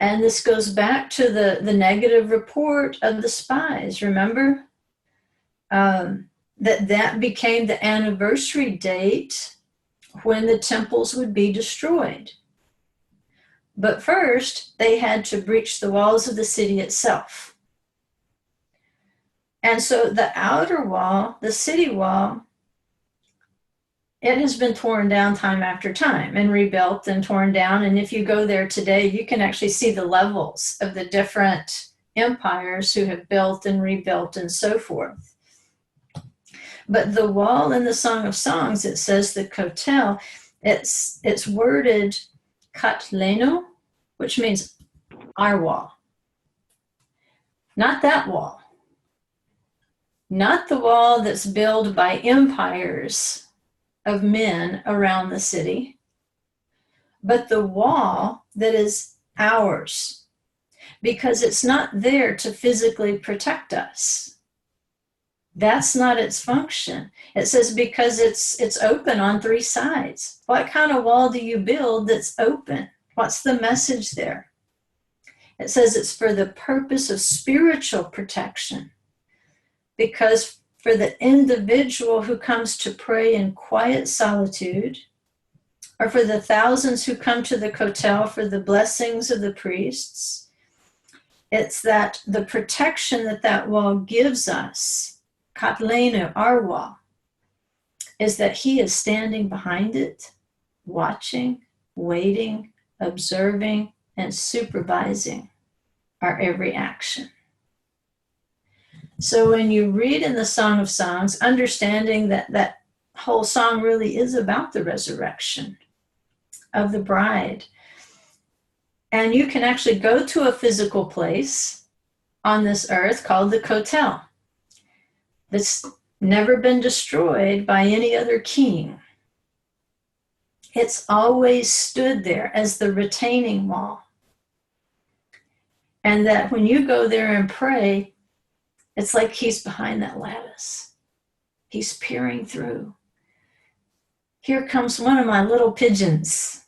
A: And this goes back to the negative report of the spies, remember? That became the anniversary date when the temples would be destroyed. But first, they had to breach the walls of the city itself. And so the outer wall, the city wall, it has been torn down time after time and rebuilt and torn down. And if you go there today, you can actually see the levels of the different empires who have built and rebuilt and so forth. But the wall in the Song of Songs, it says the Kotel, it's worded katlenu, which means our wall. Not that wall. Not the wall that's built by empires of men around the city, but the wall that is ours, because it's not there to physically protect us. That's not its function. It says because it's open on three sides. What kind of wall do you build that's open? What's the message there? It says it's for the purpose of spiritual protection, because for the individual who comes to pray in quiet solitude, or for the thousands who come to the Kotel for the blessings of the priests, it's that the protection that wall gives us, Katlenu, our wall, is that he is standing behind it, watching, waiting, observing, and supervising our every action. So when you read in the Song of Songs, understanding that whole song really is about the resurrection of the bride. And you can actually go to a physical place on this earth called the Kotel that's never been destroyed by any other king. It's always stood there as the retaining wall. And that when you go there and pray, it's like he's behind that lattice. He's peering through. Here comes one of my little pigeons.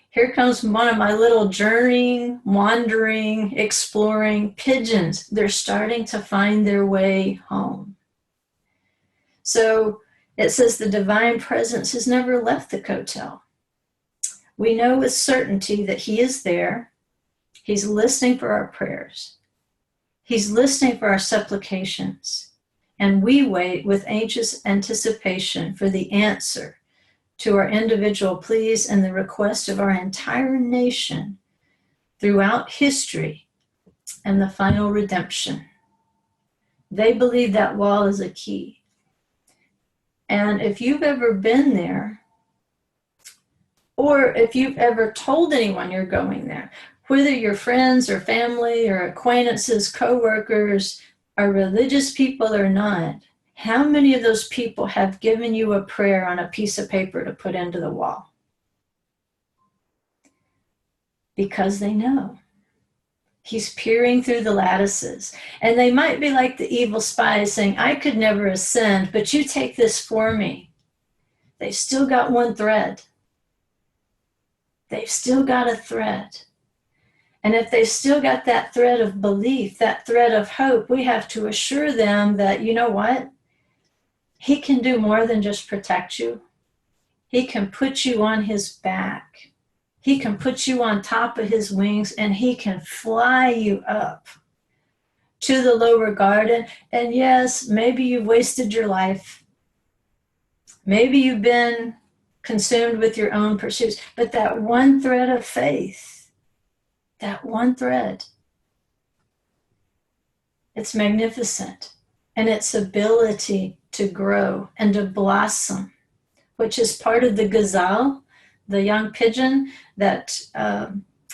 A: Here comes one of my little journeying, wandering, exploring pigeons. They're starting to find their way home. So it says the divine presence has never left the Kotel. We know with certainty that he is there. He's listening for our prayers. He's listening for our supplications. And we wait with anxious anticipation for the answer to our individual pleas and the request of our entire nation throughout history and the final redemption. They believe that wall is a key. And if you've ever been there, or if you've ever told anyone you're going there, whether you're friends or family or acquaintances, coworkers, or religious people or not, how many of those people have given you a prayer on a piece of paper to put into the wall? Because they know. He's peering through the lattices. And they might be like the evil spies saying, I could never ascend, but you take this for me. They've still got one thread. They've still got a thread. And if they've still got that thread of belief, that thread of hope, we have to assure them that, you know what? He can do more than just protect you. He can put you on his back. He can put you on top of his wings, and he can fly you up to the lower garden. And yes, maybe you've wasted your life. Maybe you've been consumed with your own pursuits, but that one thread of faith, that one thread, it's magnificent. And its ability to grow and to blossom, which is part of the gazelle, the young pigeon that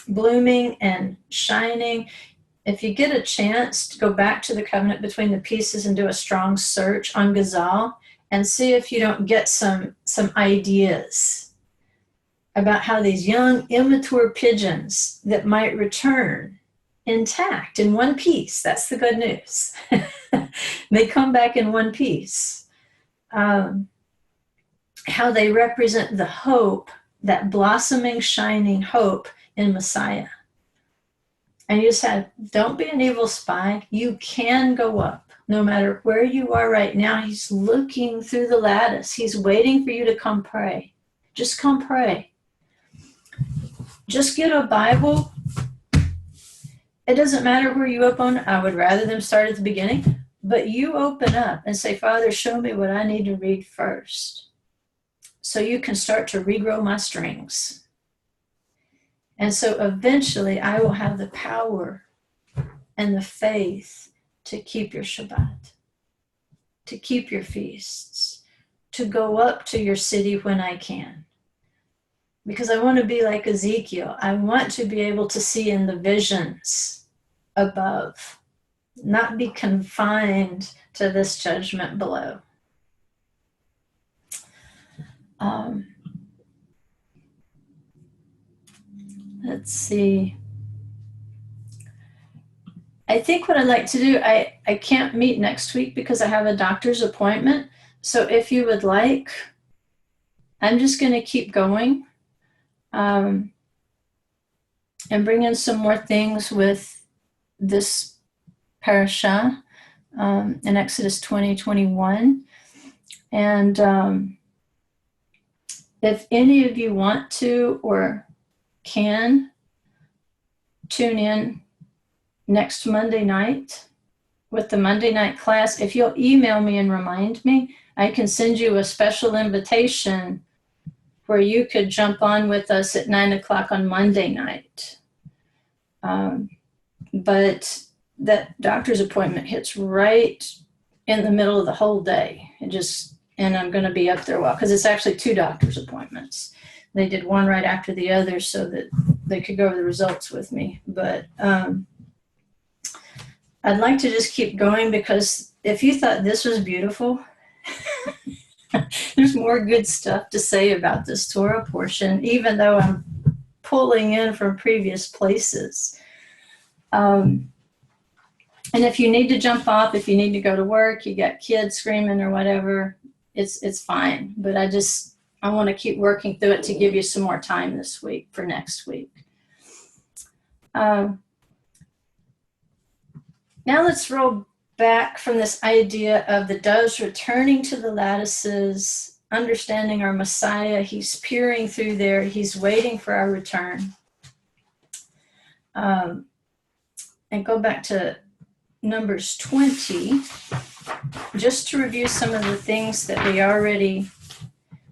A: blooming and shining. If you get a chance to go back to the covenant between the pieces and do a strong search on gazelle and see if you don't get some ideas about how these young immature pigeons that might return intact in one piece. That's the good news. They come back in one piece. How they represent the hope, that blossoming, shining hope in Messiah. And you said, don't be an evil spy. You can go up. No matter where you are right now, he's looking through the lattice. He's waiting for you to come pray. Just come pray. Just get a Bible. It doesn't matter where you open. I would rather them start at the beginning. But you open up and say, Father, show me what I need to read first, so you can start to regrow my strings. And so eventually I will have the power and the faith to keep your Shabbat, to keep your feasts, to go up to your city when I can. Because I want to be like Ezekiel. I want to be able to see in the visions above not be confined to this judgment below. Let's see. I think what I'd like to do, I can't meet next week because I have a doctor's appointment. So if you would like, I'm just going to keep going and bring in some more things with this parasha in Exodus 20:21. And if any of you want to or can tune in next Monday night with the Monday night class, if you'll email me and remind me, I can send you a special invitation where you could jump on with us at 9 o'clock on Monday night. But that doctor's appointment hits right in the middle of the whole day. And I'm going to be up there a while because it's actually 2 doctor's appointments. They did one right after the other so that they could go over the results with me. But I'd like to just keep going because if you thought this was beautiful, there's more good stuff to say about this Torah portion, even though I'm pulling in from previous places. And if you need to jump off, if you need to go to work, you got kids screaming or whatever, it's fine. But I want to keep working through it to give you some more time this week for next week. Now let's roll back from this idea of the doves returning to the lattices, understanding our Messiah. He's peering through there. He's waiting for our return. And go back to Numbers 20, just to review some of the things that we already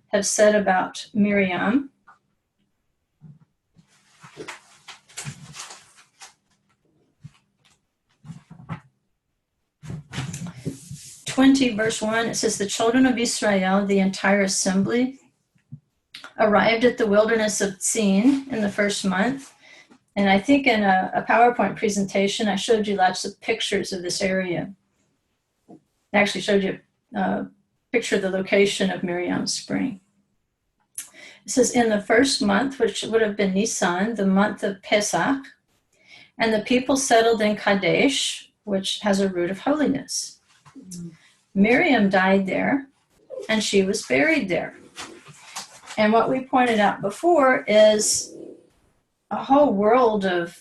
A: have said about Miriam. Verse 1, it says, the children of Israel, the entire assembly, arrived at the wilderness of Tzin in the first month. And I think in a PowerPoint presentation, I showed you lots of pictures of this area. I actually showed you a picture of the location of Miriam's spring. It says, in the first month, which would have been Nisan, the month of Pesach, and the people settled in Kadesh, which has a root of holiness. Miriam died there, and she was buried there. And what we pointed out before is a whole world of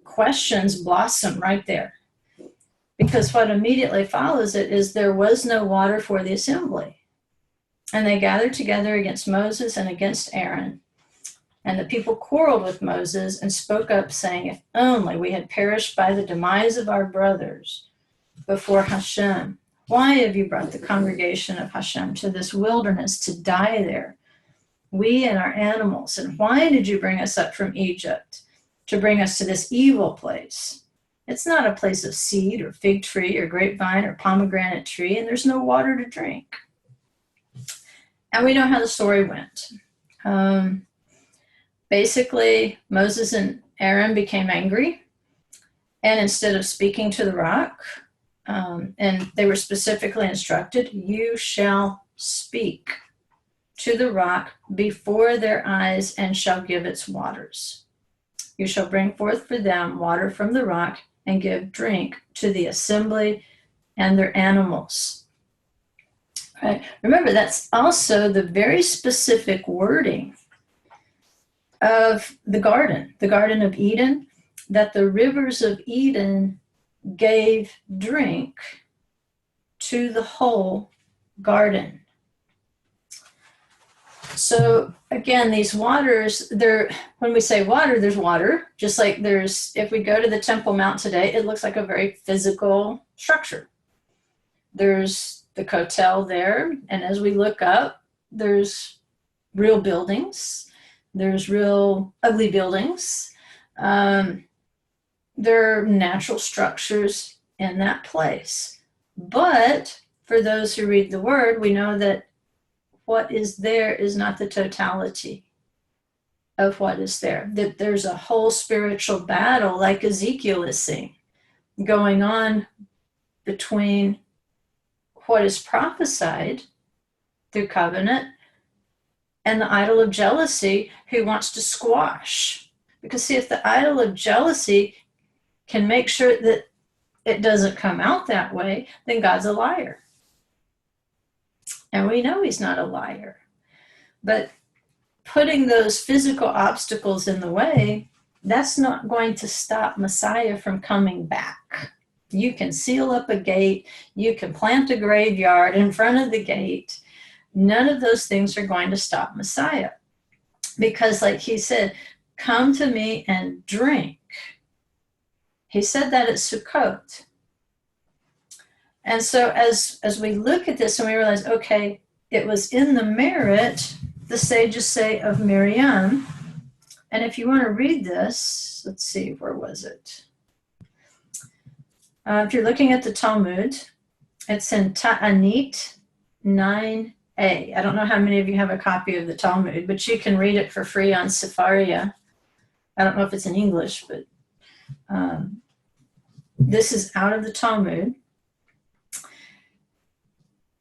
A: questions blossom right there. Because what immediately follows it is there was no water for the assembly. And they gathered together against Moses and against Aaron. And the people quarreled with Moses and spoke up, saying, if only we had perished by the demise of our brothers before Hashem. Why have you brought the congregation of Hashem to this wilderness to die there, we and our animals? And why did you bring us up from Egypt to bring us to this evil place? It's not a place of seed or fig tree or grapevine or pomegranate tree, and there's no water to drink. And we know how the story went. Basically, Moses and Aaron became angry, and instead of speaking to the rock, and they were specifically instructed, you shall speak to the rock before their eyes and shall give its waters. You shall bring forth for them water from the rock and give drink to the assembly and their animals. Right. Remember, that's also the very specific wording of the Garden of Eden, that the rivers of Eden gave drink to the whole garden. So again, these waters, when we say water, there's water, just like if we go to the Temple Mount today, it looks like a very physical structure. There's the Kotel there, and as we look up, there's real buildings, there's real ugly buildings. There are natural structures in that place. But for those who read the word, we know that what is there is not the totality of what is there. That there's a whole spiritual battle, like Ezekiel is seeing, going on between what is prophesied through covenant and the idol of jealousy who wants to squash. Because see, if the idol of jealousy can make sure that it doesn't come out that way, then God's a liar. And we know he's not a liar. But putting those physical obstacles in the way, that's not going to stop Messiah from coming back. You can seal up a gate, you can plant a graveyard in front of the gate. None of those things are going to stop Messiah. Because like he said, come to me and drink. He said that at Sukkot. And so as we look at this and we realize, okay, it was in the merit, the sages say, of Miriam. And if you want to read this, let's see, where was it? If you're looking at the Talmud, it's in Ta'anit 9a. I don't know how many of you have a copy of the Talmud, but you can read it for free on Sefaria. I don't know if it's in English, but this is out of the Talmud.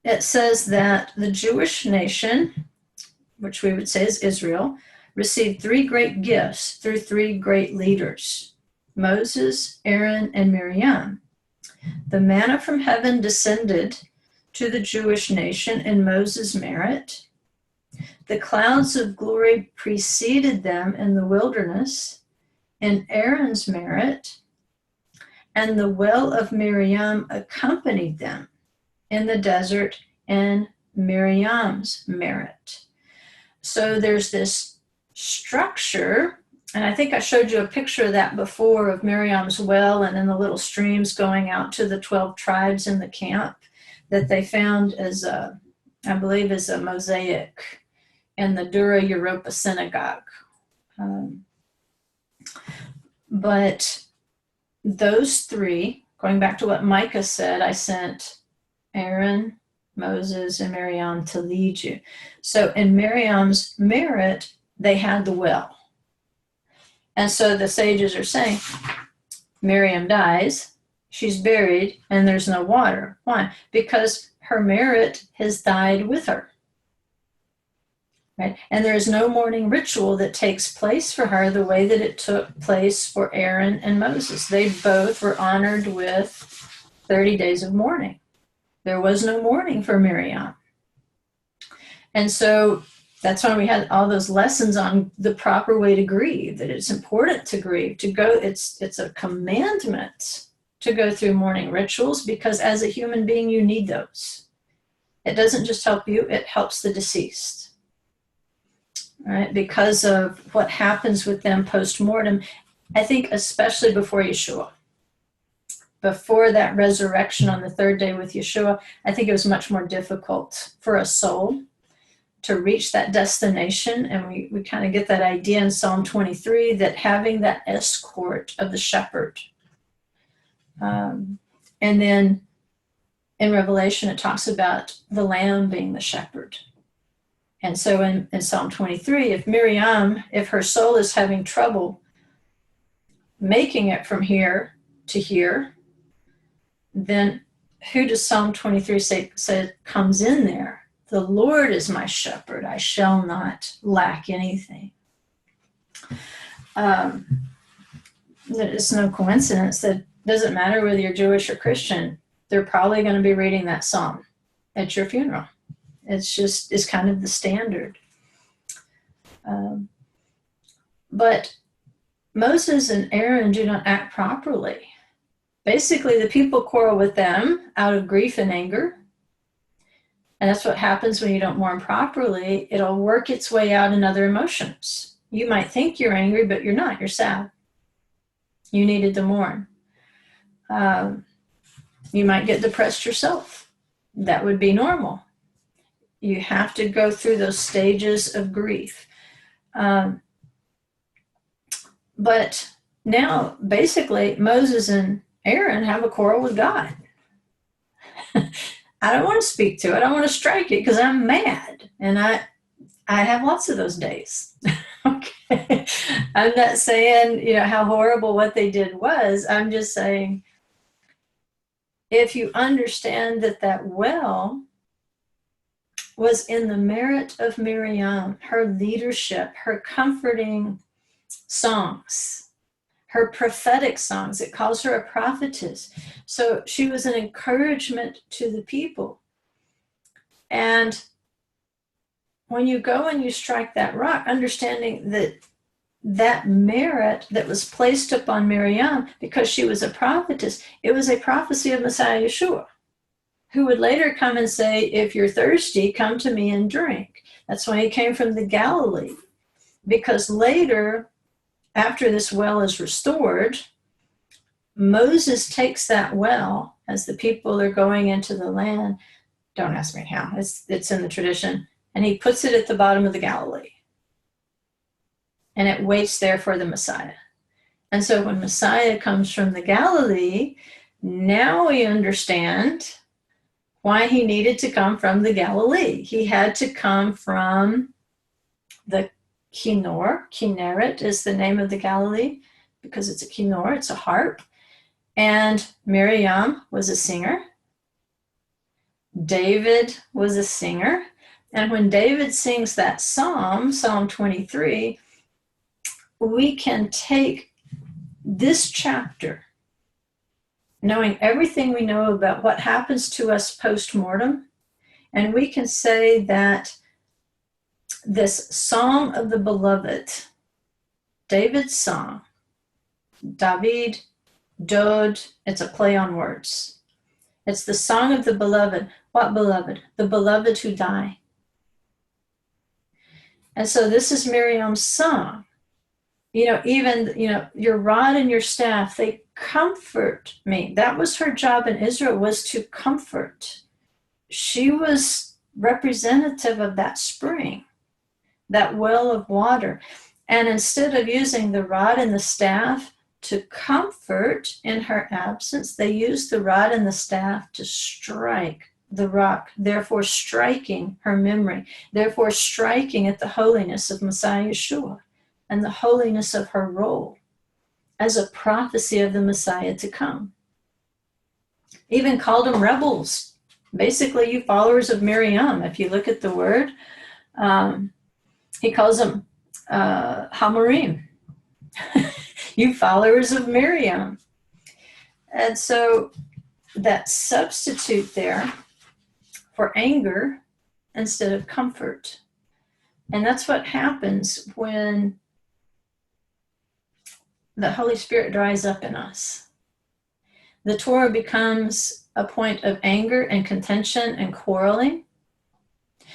A: It says that the Jewish nation, which we would say is Israel, received 3 great gifts through 3 great leaders, Moses, Aaron, and Miriam. The manna from heaven descended to the Jewish nation in Moses' merit. The clouds of glory preceded them in the wilderness in Aaron's merit, and the well of Miriam accompanied them in the desert in Miriam's merit. So there's this structure, and I think I showed you a picture of that before, of Miriam's well and then the little streams going out to the 12 tribes in the camp that they found as a, I believe, as a mosaic in the Dura Europa synagogue. But those 3, going back to what Micah said, I sent Aaron, Moses, and Miriam to lead you. So in Miriam's merit, they had the well. And so the sages are saying, Miriam dies, she's buried, and there's no water. Why? Because her merit has died with her. Right? And there is no mourning ritual that takes place for her the way that it took place for Aaron and Moses. They both were honored with 30 days of mourning. There was no mourning for Miriam. And so that's why we had all those lessons on the proper way to grieve, that it's important to grieve, to go, it's a commandment to go through mourning rituals, because as a human being, you need those. It doesn't just help you, it helps the deceased. Right? Because of what happens with them post-mortem, I think especially before Yeshua. Before that resurrection on the 3rd day with Yeshua, I think it was much more difficult for a soul to reach that destination. And we kind of get that idea in Psalm 23 that having that escort of the shepherd. And then in Revelation, it talks about the lamb being the shepherd. And so in Psalm 23, if Miriam, if her soul is having trouble making it from here to here, then who does Psalm 23 say comes in there? The Lord is my shepherd, I shall not lack anything. It's no coincidence that it doesn't matter whether you're Jewish or Christian, they're probably going to be reading that psalm at your funeral. It's kind of the standard. But Moses and Aaron do not act properly. Basically, the people quarrel with them out of grief and anger. And that's what happens when you don't mourn properly. It'll work its way out in other emotions. You might think you're angry, but you're not. You're sad. You needed to mourn. You might get depressed yourself. That would be normal. You have to go through those stages of grief. But now, basically, Moses and Aaron have a quarrel with God. I don't want to speak to it. I want to strike it because I'm mad. And I have lots of those days. Okay. I'm not saying, how horrible what they did was. I'm just saying if you understand that that well was in the merit of Miriam, her leadership, her comforting songs, her prophetic songs. It calls her a prophetess. So she was an encouragement to the people. And when you go and you strike that rock, understanding that that merit that was placed upon Miriam because she was a prophetess, it was a prophecy of Messiah Yeshua, who would later come and say, if you're thirsty, come to me and drink. That's why he came from the Galilee. Because later, after this well is restored, Moses takes that well as the people are going into the land. Don't ask me how, it's in the tradition. And he puts it at the bottom of the Galilee. And it waits there for the Messiah. And so when Messiah comes from the Galilee, now we understand why he needed to come from the Galilee. He had to come from the Kinneret is the name of the Galilee, because it's a kinnor, it's a harp. And Miriam was a singer. David was a singer. And when David sings that psalm, Psalm 23, we can take this chapter, knowing everything we know about what happens to us post-mortem, and we can say that this Song of the Beloved, David's song, David, Dod, it's a play on words. It's the song of the beloved. What beloved? The beloved who die. And so this is Miriam's song. Even, your rod and your staff, they comfort me. That was her job in Israel, was to comfort. She was representative of that spring, that well of water. And instead of using the rod and the staff to comfort in her absence, they used the rod and the staff to strike the rock, therefore striking her memory, therefore striking at the holiness of Messiah Yeshua and the holiness of her role as a prophecy of the Messiah to come. Even called them rebels. Basically, you followers of Miriam, if you look at the word, he calls them Hamorim. You followers of Miriam. And so that substitute there for anger instead of comfort. And that's what happens when the Holy Spirit dries up in us. The Torah becomes a point of anger and contention and quarreling.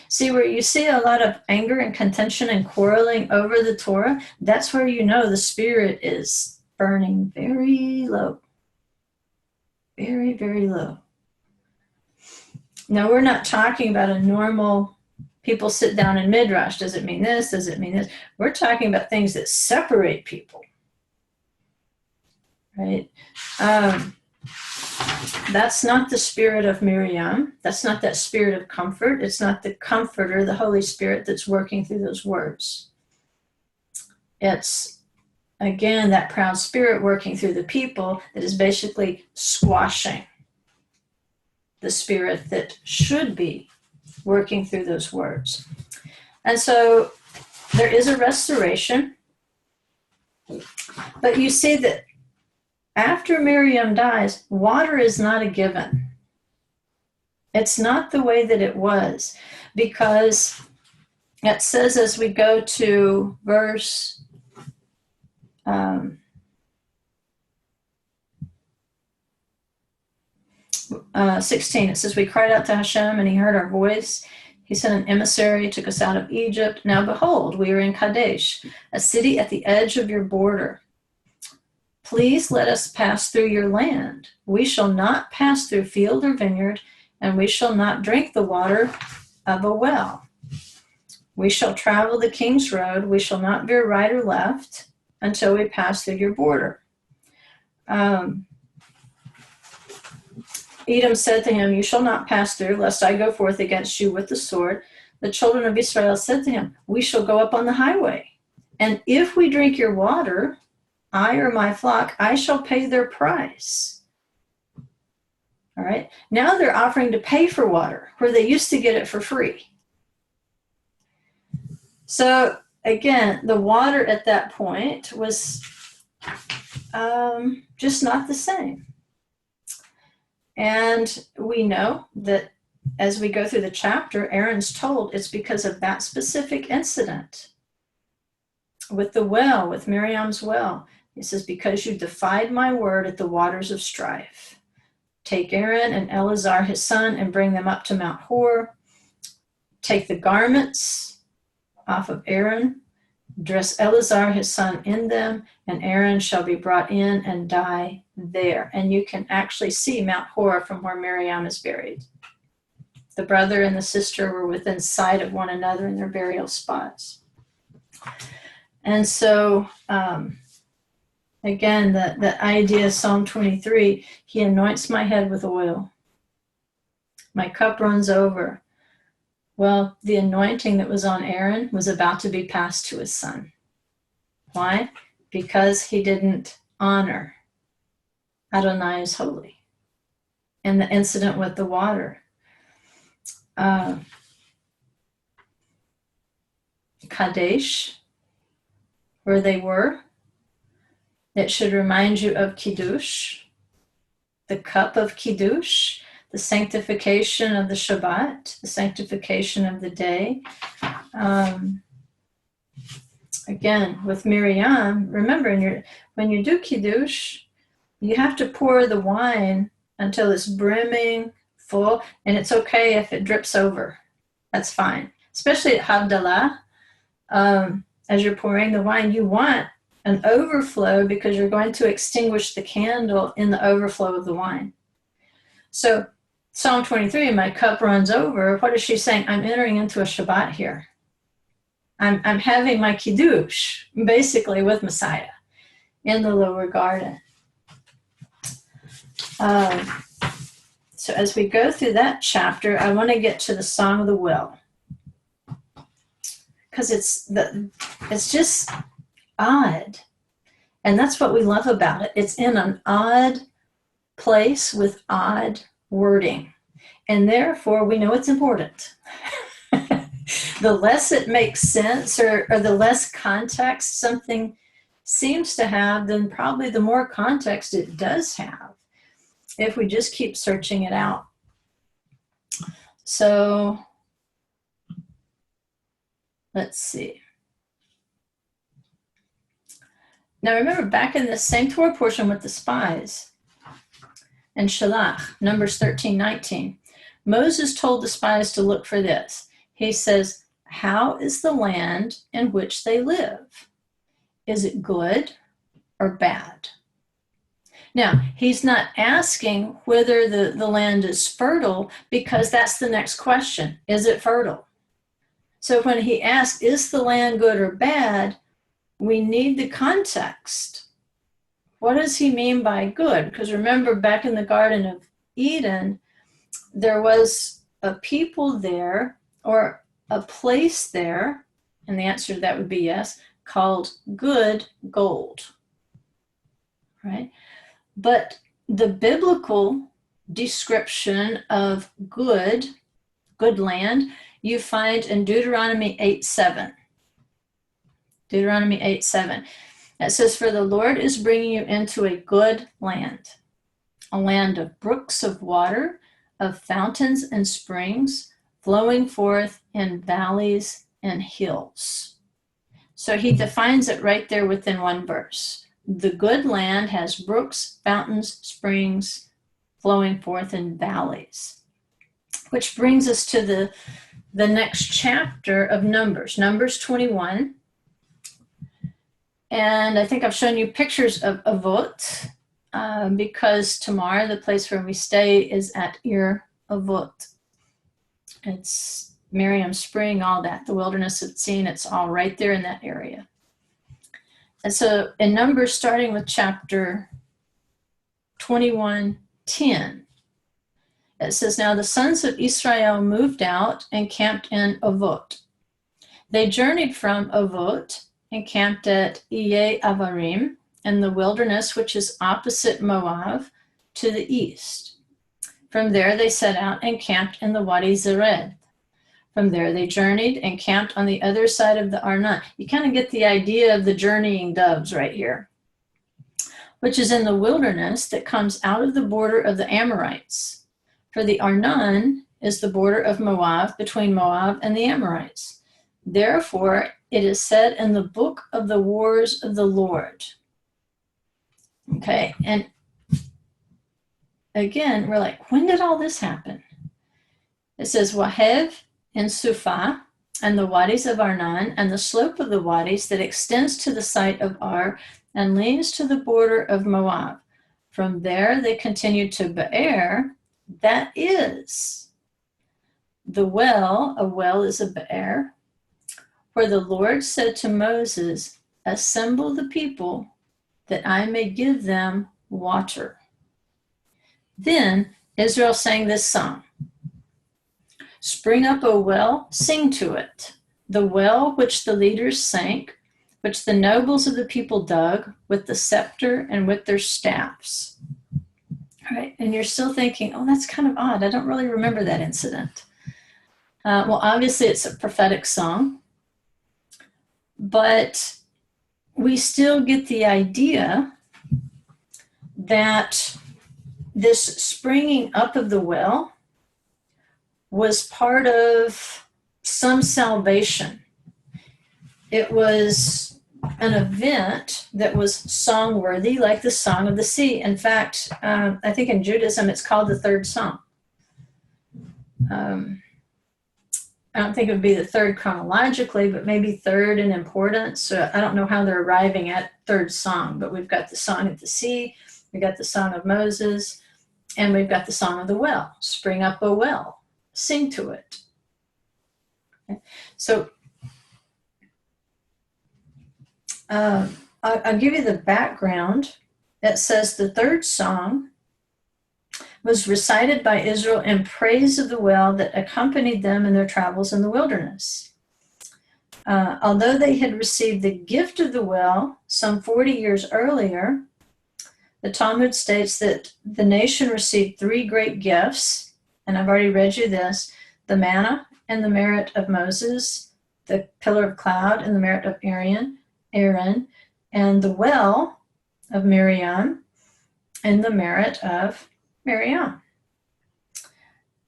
A: See, where you see a lot of anger and contention and quarreling over the Torah, that's where you know the Spirit is burning very low. Very, very low. Now, we're not talking about a normal, people sit down in Midrash. Does it mean this? Does it mean this? We're talking about things that separate people. Right? That's not the spirit of Miriam. That's not that spirit of comfort. It's not the comforter, the Holy Spirit, that's working through those words. It's, again, that proud spirit working through the people that is basically squashing the spirit that should be working through those words. And so there is a restoration. But you see that after Miriam dies, water is not a given. It's not the way that it was, because it says as we go to verse 16, it says, we cried out to Hashem and he heard our voice. He sent an emissary, took us out of Egypt. Now behold, we are in Kadesh, a city at the edge of your border. Please let us pass through your land. We shall not pass through field or vineyard, and we shall not drink the water of a well. We shall travel the king's road. We shall not veer right or left until we pass through your border. Edom said to him, you shall not pass through, lest I go forth against you with the sword. The children of Israel said to him, we shall go up on the highway. And if we drink your water, I or my flock, I shall pay their price. All right. Now they're offering to pay for water where they used to get it for free. So again, the water at that point was just not the same. And we know that as we go through the chapter, Aaron's told it's because of that specific incident with the well, with Miriam's well. He says, because you defied my word at the waters of strife. Take Aaron and Eleazar his son and bring them up to Mount Hor. Take the garments off of Aaron, dress Eleazar his son in them, and Aaron shall be brought in and die there. And you can actually see Mount Hor from where Miriam is buried. The brother and the sister were within sight of one another in their burial spots. And so, again, the idea of Psalm 23, he anoints my head with oil. My cup runs over. Well, the anointing that was on Aaron was about to be passed to his son. Why? Because he didn't honor Adonai is holy. And the incident with the water. Kadesh, where they were, it should remind you of Kiddush, the cup of Kiddush, the sanctification of the Shabbat, the sanctification of the day. Again, with Miriam, remember, when you do Kiddush, you have to pour the wine until it's brimming full, and it's okay if it drips over. That's fine. Especially at Havdalah, as you're pouring the wine, you want an overflow because you're going to extinguish the candle in the overflow of the wine. So Psalm 23, my cup runs over. What is she saying? I'm entering into a Shabbat here. I'm having my Kiddush, basically, with Messiah in the lower garden. So as we go through that chapter, I want to get to the Song of the Well. Because it's just odd. And that's what we love about it. It's in an odd place with odd wording. And therefore, we know it's important. The less it makes sense or the less context something seems to have, then probably the more context it does have if we just keep searching it out. So let's see. Now remember, back in the same Torah portion with the spies and Shalach, Numbers 13:19, Moses told the spies to look for this. He says, how is the land in which they live? Is it good or bad? Now, he's not asking whether the land is fertile, because that's the next question. Is it fertile? So when he asks, is the land good or bad, we need the context. What does he mean by good? Because remember, back in the Garden of Eden, there was a people there, or a place there, and the answer to that would be yes, called good gold, right? But the biblical description of good land, you find in Deuteronomy 8:7. Deuteronomy 8:7. It says, for the Lord is bringing you into a good land, a land of brooks of water, of fountains and springs, flowing forth in valleys and hills. So he defines it right there within one verse. The good land has brooks, fountains, springs, flowing forth in valleys. Which brings us to the next chapter of Numbers, Numbers 21. And I think I've shown you pictures of Avot, because tomorrow the place where we stay is at Ir Avot. It's Miriam Spring, all that, the wilderness of Tzin, it's all right there in that area. And so in Numbers, starting with chapter 21:10, it says, now the sons of Israel moved out and camped in Avot. They journeyed from Avot and camped at Iye Avarim in the wilderness, which is opposite Moab, to the east. From there they set out and camped in the Wadi Zered. From there they journeyed and camped on the other side of the Arnon. You kind of get the idea of the journeying doves right here, which is in the wilderness that comes out of the border of the Amorites. For the Arnon is the border of Moab, between Moab and the Amorites. Therefore, it is said in the book of the wars of the Lord. Okay, and again, we're like, when did all this happen? It says, Wahev in Suphah, and the wadis of Arnon, and the slope of the wadis that extends to the site of Ar, and leans to the border of Moab. From there they continued to Be'er, that is the well, a well is a Be'er, where the Lord said to Moses, assemble the people that I may give them water. Then Israel sang this song. Spring up, O well, sing to it. The well which the leaders sank, which the nobles of the people dug with the scepter and with their staffs. All right, and you're still thinking, oh, that's kind of odd. I don't really remember that incident. Well, obviously it's a prophetic song, but we still get the idea that this springing up of the well was part of some salvation. It was an event that was song-worthy, like the Song of the Sea. In fact, I think in Judaism it's called the third song. I don't think it would be the third chronologically, but maybe third in importance. So I don't know how they're arriving at third song, but we've got the Song of the Sea, we've got the Song of Moses, and we've got the Song of the Well. Spring up, O well, sing to it. Okay. So I'll give you the background. It says the third song was recited by Israel in praise of the well that accompanied them in their travels in the wilderness. Although they had received the gift of the well some 40 years earlier, the Talmud states that the nation received three great gifts, and I've already read you this, the manna and the merit of Moses, the pillar of cloud and the merit of Aaron, and the well of Miriam and the merit of Miriam.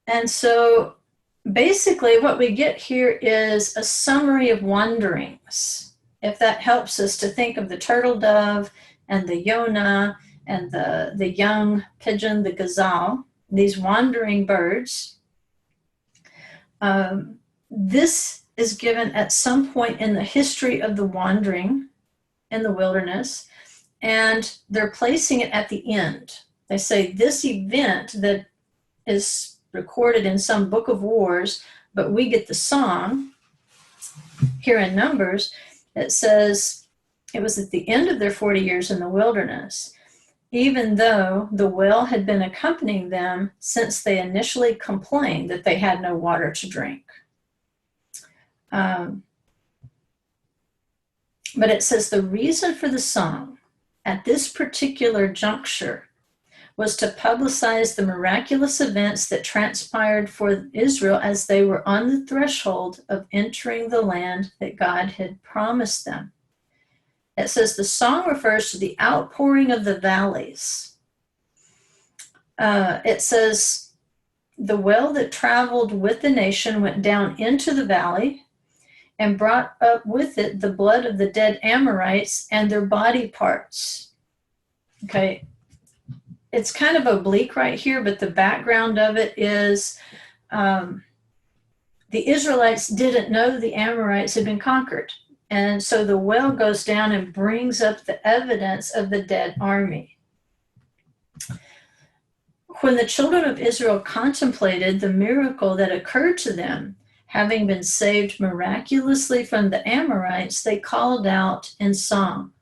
A: And so basically what we get here is a summary of wanderings, if that helps us to think of the turtle dove and the Yonah and the young pigeon, the gazelle, these wandering birds. This is given at some point in the history of the wandering in the wilderness, and they're placing it at the end. They say this event that is recorded in some book of wars, but we get the song here in Numbers. It says it was at the end of their 40 years in the wilderness, even though the well had been accompanying them since they initially complained that they had no water to drink. But it says the reason for the song at this particular juncture was to publicize the miraculous events that transpired for Israel as they were on the threshold of entering the land that God had promised them. It says the song refers to the outpouring of the valleys. It says the well that traveled with the nation went down into the valley and brought up with it the blood of the dead Amorites and their body parts. Okay, it's kind of oblique right here, but the background of it is the Israelites didn't know the Amorites had been conquered. And so the well goes down and brings up the evidence of the dead army. When the children of Israel contemplated the miracle that occurred to them, having been saved miraculously from the Amorites, they called out in song.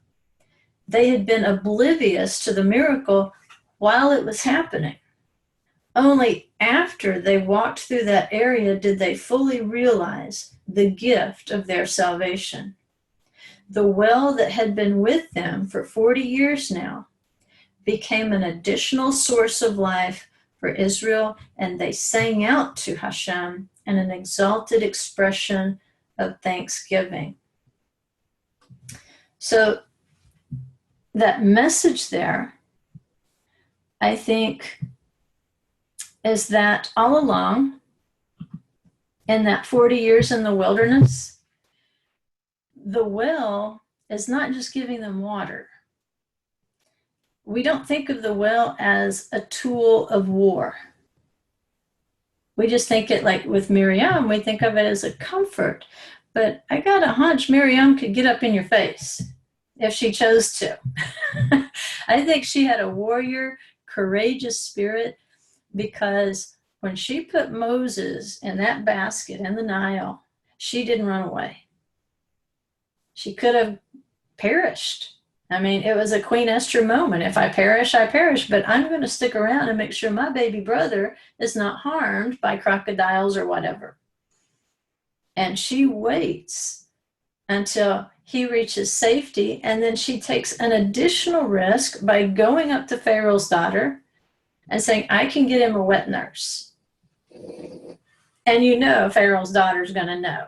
A: They had been oblivious to the miracle while it was happening. Only after they walked through that area did they fully realize the gift of their salvation. The well that had been with them for 40 years now became an additional source of life for Israel, and they sang out to Hashem in an exalted expression of thanksgiving. So that message there, I think, is that all along, in that 40 years in the wilderness, the well is not just giving them water. We don't think of the well as a tool of war. We just think it, like with Miriam, we think of it as a comfort. But I got a hunch Miriam could get up in your face if she chose to. I think she had a warrior, courageous spirit, because when she put Moses in that basket in the Nile, she didn't run away. She could have perished. I mean, it was a Queen Esther moment. If I perish, I perish, but I'm going to stick around and make sure my baby brother is not harmed by crocodiles or whatever. And she waits until he reaches safety, and then she takes an additional risk by going up to Pharaoh's daughter and saying, I can get him a wet nurse. And you know Pharaoh's daughter's going to know.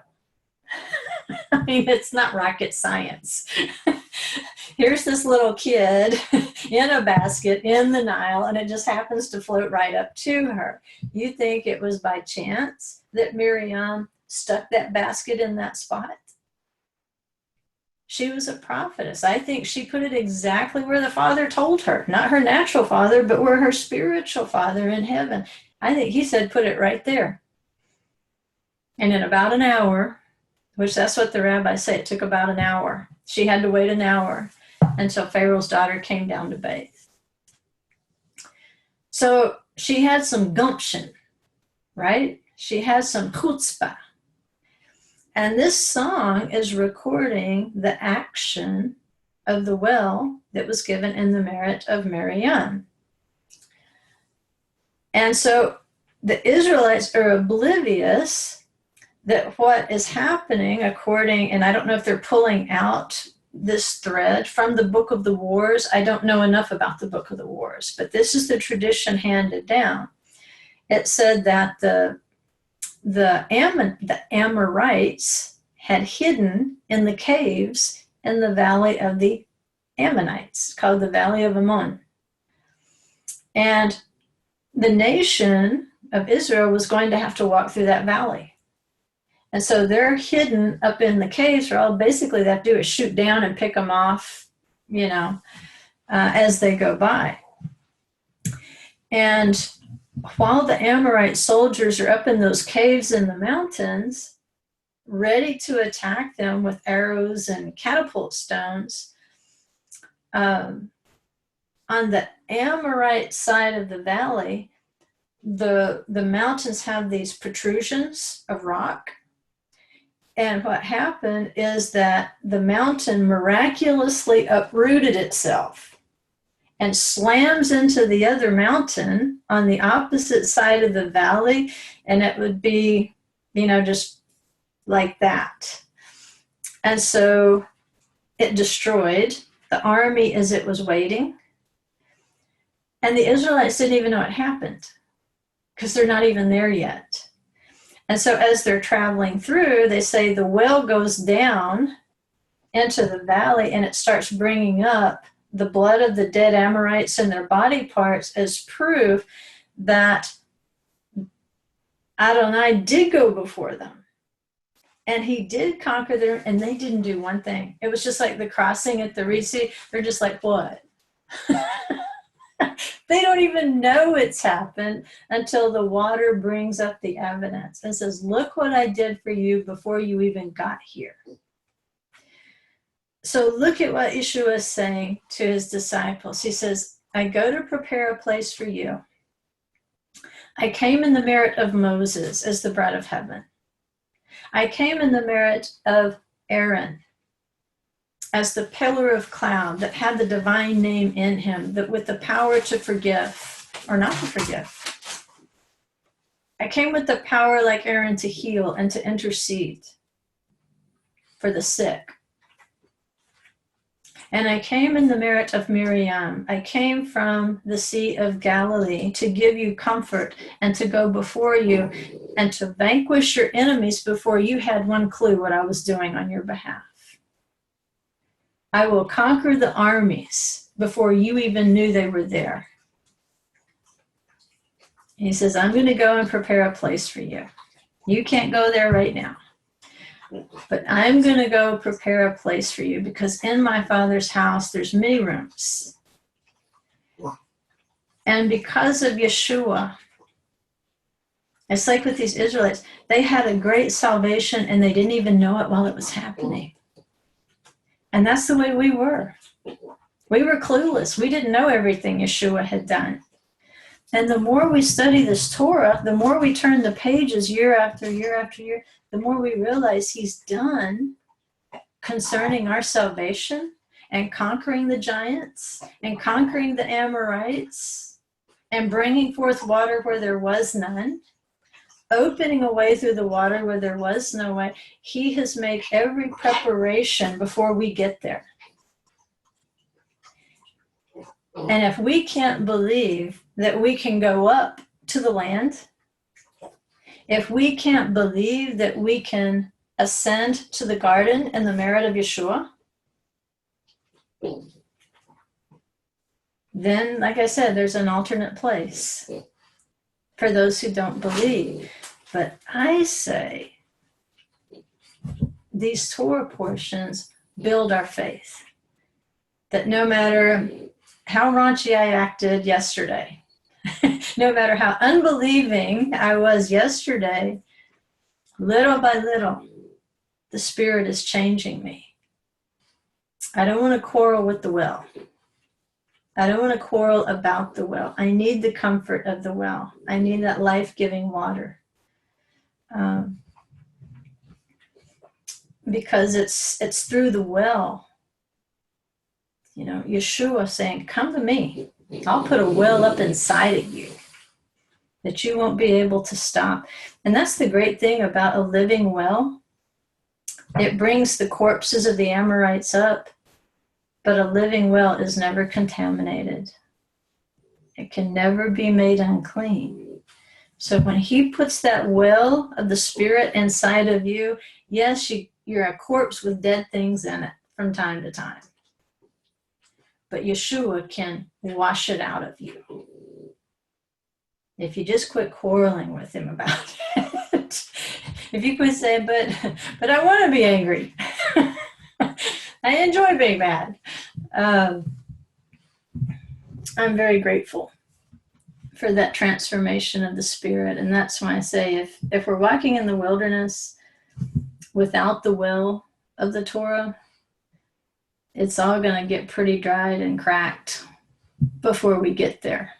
A: I mean, it's not rocket science. Here's this little kid in a basket in the Nile, and it just happens to float right up to her. You think it was by chance that Miriam stuck that basket in that spot? She was a prophetess. I think she put it exactly where the Father told her, not her natural father, but where her spiritual Father in heaven. I think he said, put it right there. And in about an hour, which that's what the rabbis say, it took about an hour. She had to wait an hour until Pharaoh's daughter came down to bathe. So she had some gumption, right? She had some chutzpah. And this song is recording the action of the well that was given in the merit of Miriam. And so the Israelites are oblivious that what is happening according, and I don't know if they're pulling out this thread from the Book of the Wars. I don't know enough about the Book of the Wars, but this is the tradition handed down. It said that the Amorites had hidden in the caves in the valley of the Ammonites, called the Valley of Ammon. And the nation of Israel was going to have to walk through that valley. And so they're hidden up in the caves, or all basically they have to do is shoot down and pick them off, as they go by. And while the Amorite soldiers are up in those caves in the mountains, ready to attack them with arrows and catapult stones, on the Amorite side of the valley, the mountains have these protrusions of rock. And what happened is that the mountain miraculously uprooted itself and slams into the other mountain on the opposite side of the valley, and it would be, just like that. And so it destroyed the army as it was waiting. And the Israelites didn't even know it happened because they're not even there yet. And so as they're traveling through, they say the well goes down into the valley, and it starts bringing up the blood of the dead Amorites and their body parts as proof that Adonai did go before them. And he did conquer them, and they didn't do one thing. It was just like the crossing at the Red Sea. They're just like, what? They don't even know it's happened until the water brings up the evidence and says, look what I did for you before you even got here. So look at what Yeshua is saying to his disciples. He says, I go to prepare a place for you. I came in the merit of Moses as the bread of heaven. I came in the merit of Aaron as the pillar of cloud that had the divine name in him, that with the power to forgive or not to forgive. I came with the power like Aaron to heal and to intercede for the sick. And I came in the merit of Miriam. I came from the Sea of Galilee to give you comfort and to go before you and to vanquish your enemies before you had one clue what I was doing on your behalf. I will conquer the armies before you even knew they were there. He says, I'm going to go and prepare a place for you. You can't go there right now. But I'm going to go prepare a place for you because in my Father's house, there's many rooms. And because of Yeshua, it's like with these Israelites, they had a great salvation and they didn't even know it while it was happening. And that's the way we were. We were clueless. We didn't know everything Yeshua had done. And the more we study this Torah, the more we turn the pages year after year after year, the more we realize he's done concerning our salvation and conquering the giants and conquering the Amorites and bringing forth water where there was none, opening a way through the water where there was no way. He has made every preparation before we get there. And if we can't believe that we can go up to the land, if we can't believe that we can ascend to the garden in the merit of Yeshua, then, like I said, there's an alternate place for those who don't believe. But I say these Torah portions build our faith. That no matter how raunchy I acted yesterday, no matter how unbelieving I was yesterday, little by little, the Spirit is changing me. I don't want to quarrel with the well. I don't want to quarrel about the well. I need the comfort of the well. I need that life-giving water. Because it's through the well. You know, Yeshua saying, come to me. I'll put a well up inside of you that you won't be able to stop. And that's the great thing about a living well. It brings the corpses of the Amorites up, but a living well is never contaminated. It can never be made unclean. So when he puts that well of the Spirit inside of you, yes, you're a corpse with dead things in it from time to time. But Yeshua can wash it out of you. If you just quit quarreling with him about it. If you quit saying, but I want to be angry. I enjoy being mad. I'm very grateful for that transformation of the Spirit. And that's why I say if we're walking in the wilderness without the will of the Torah, it's all going to get pretty dried and cracked before we get there.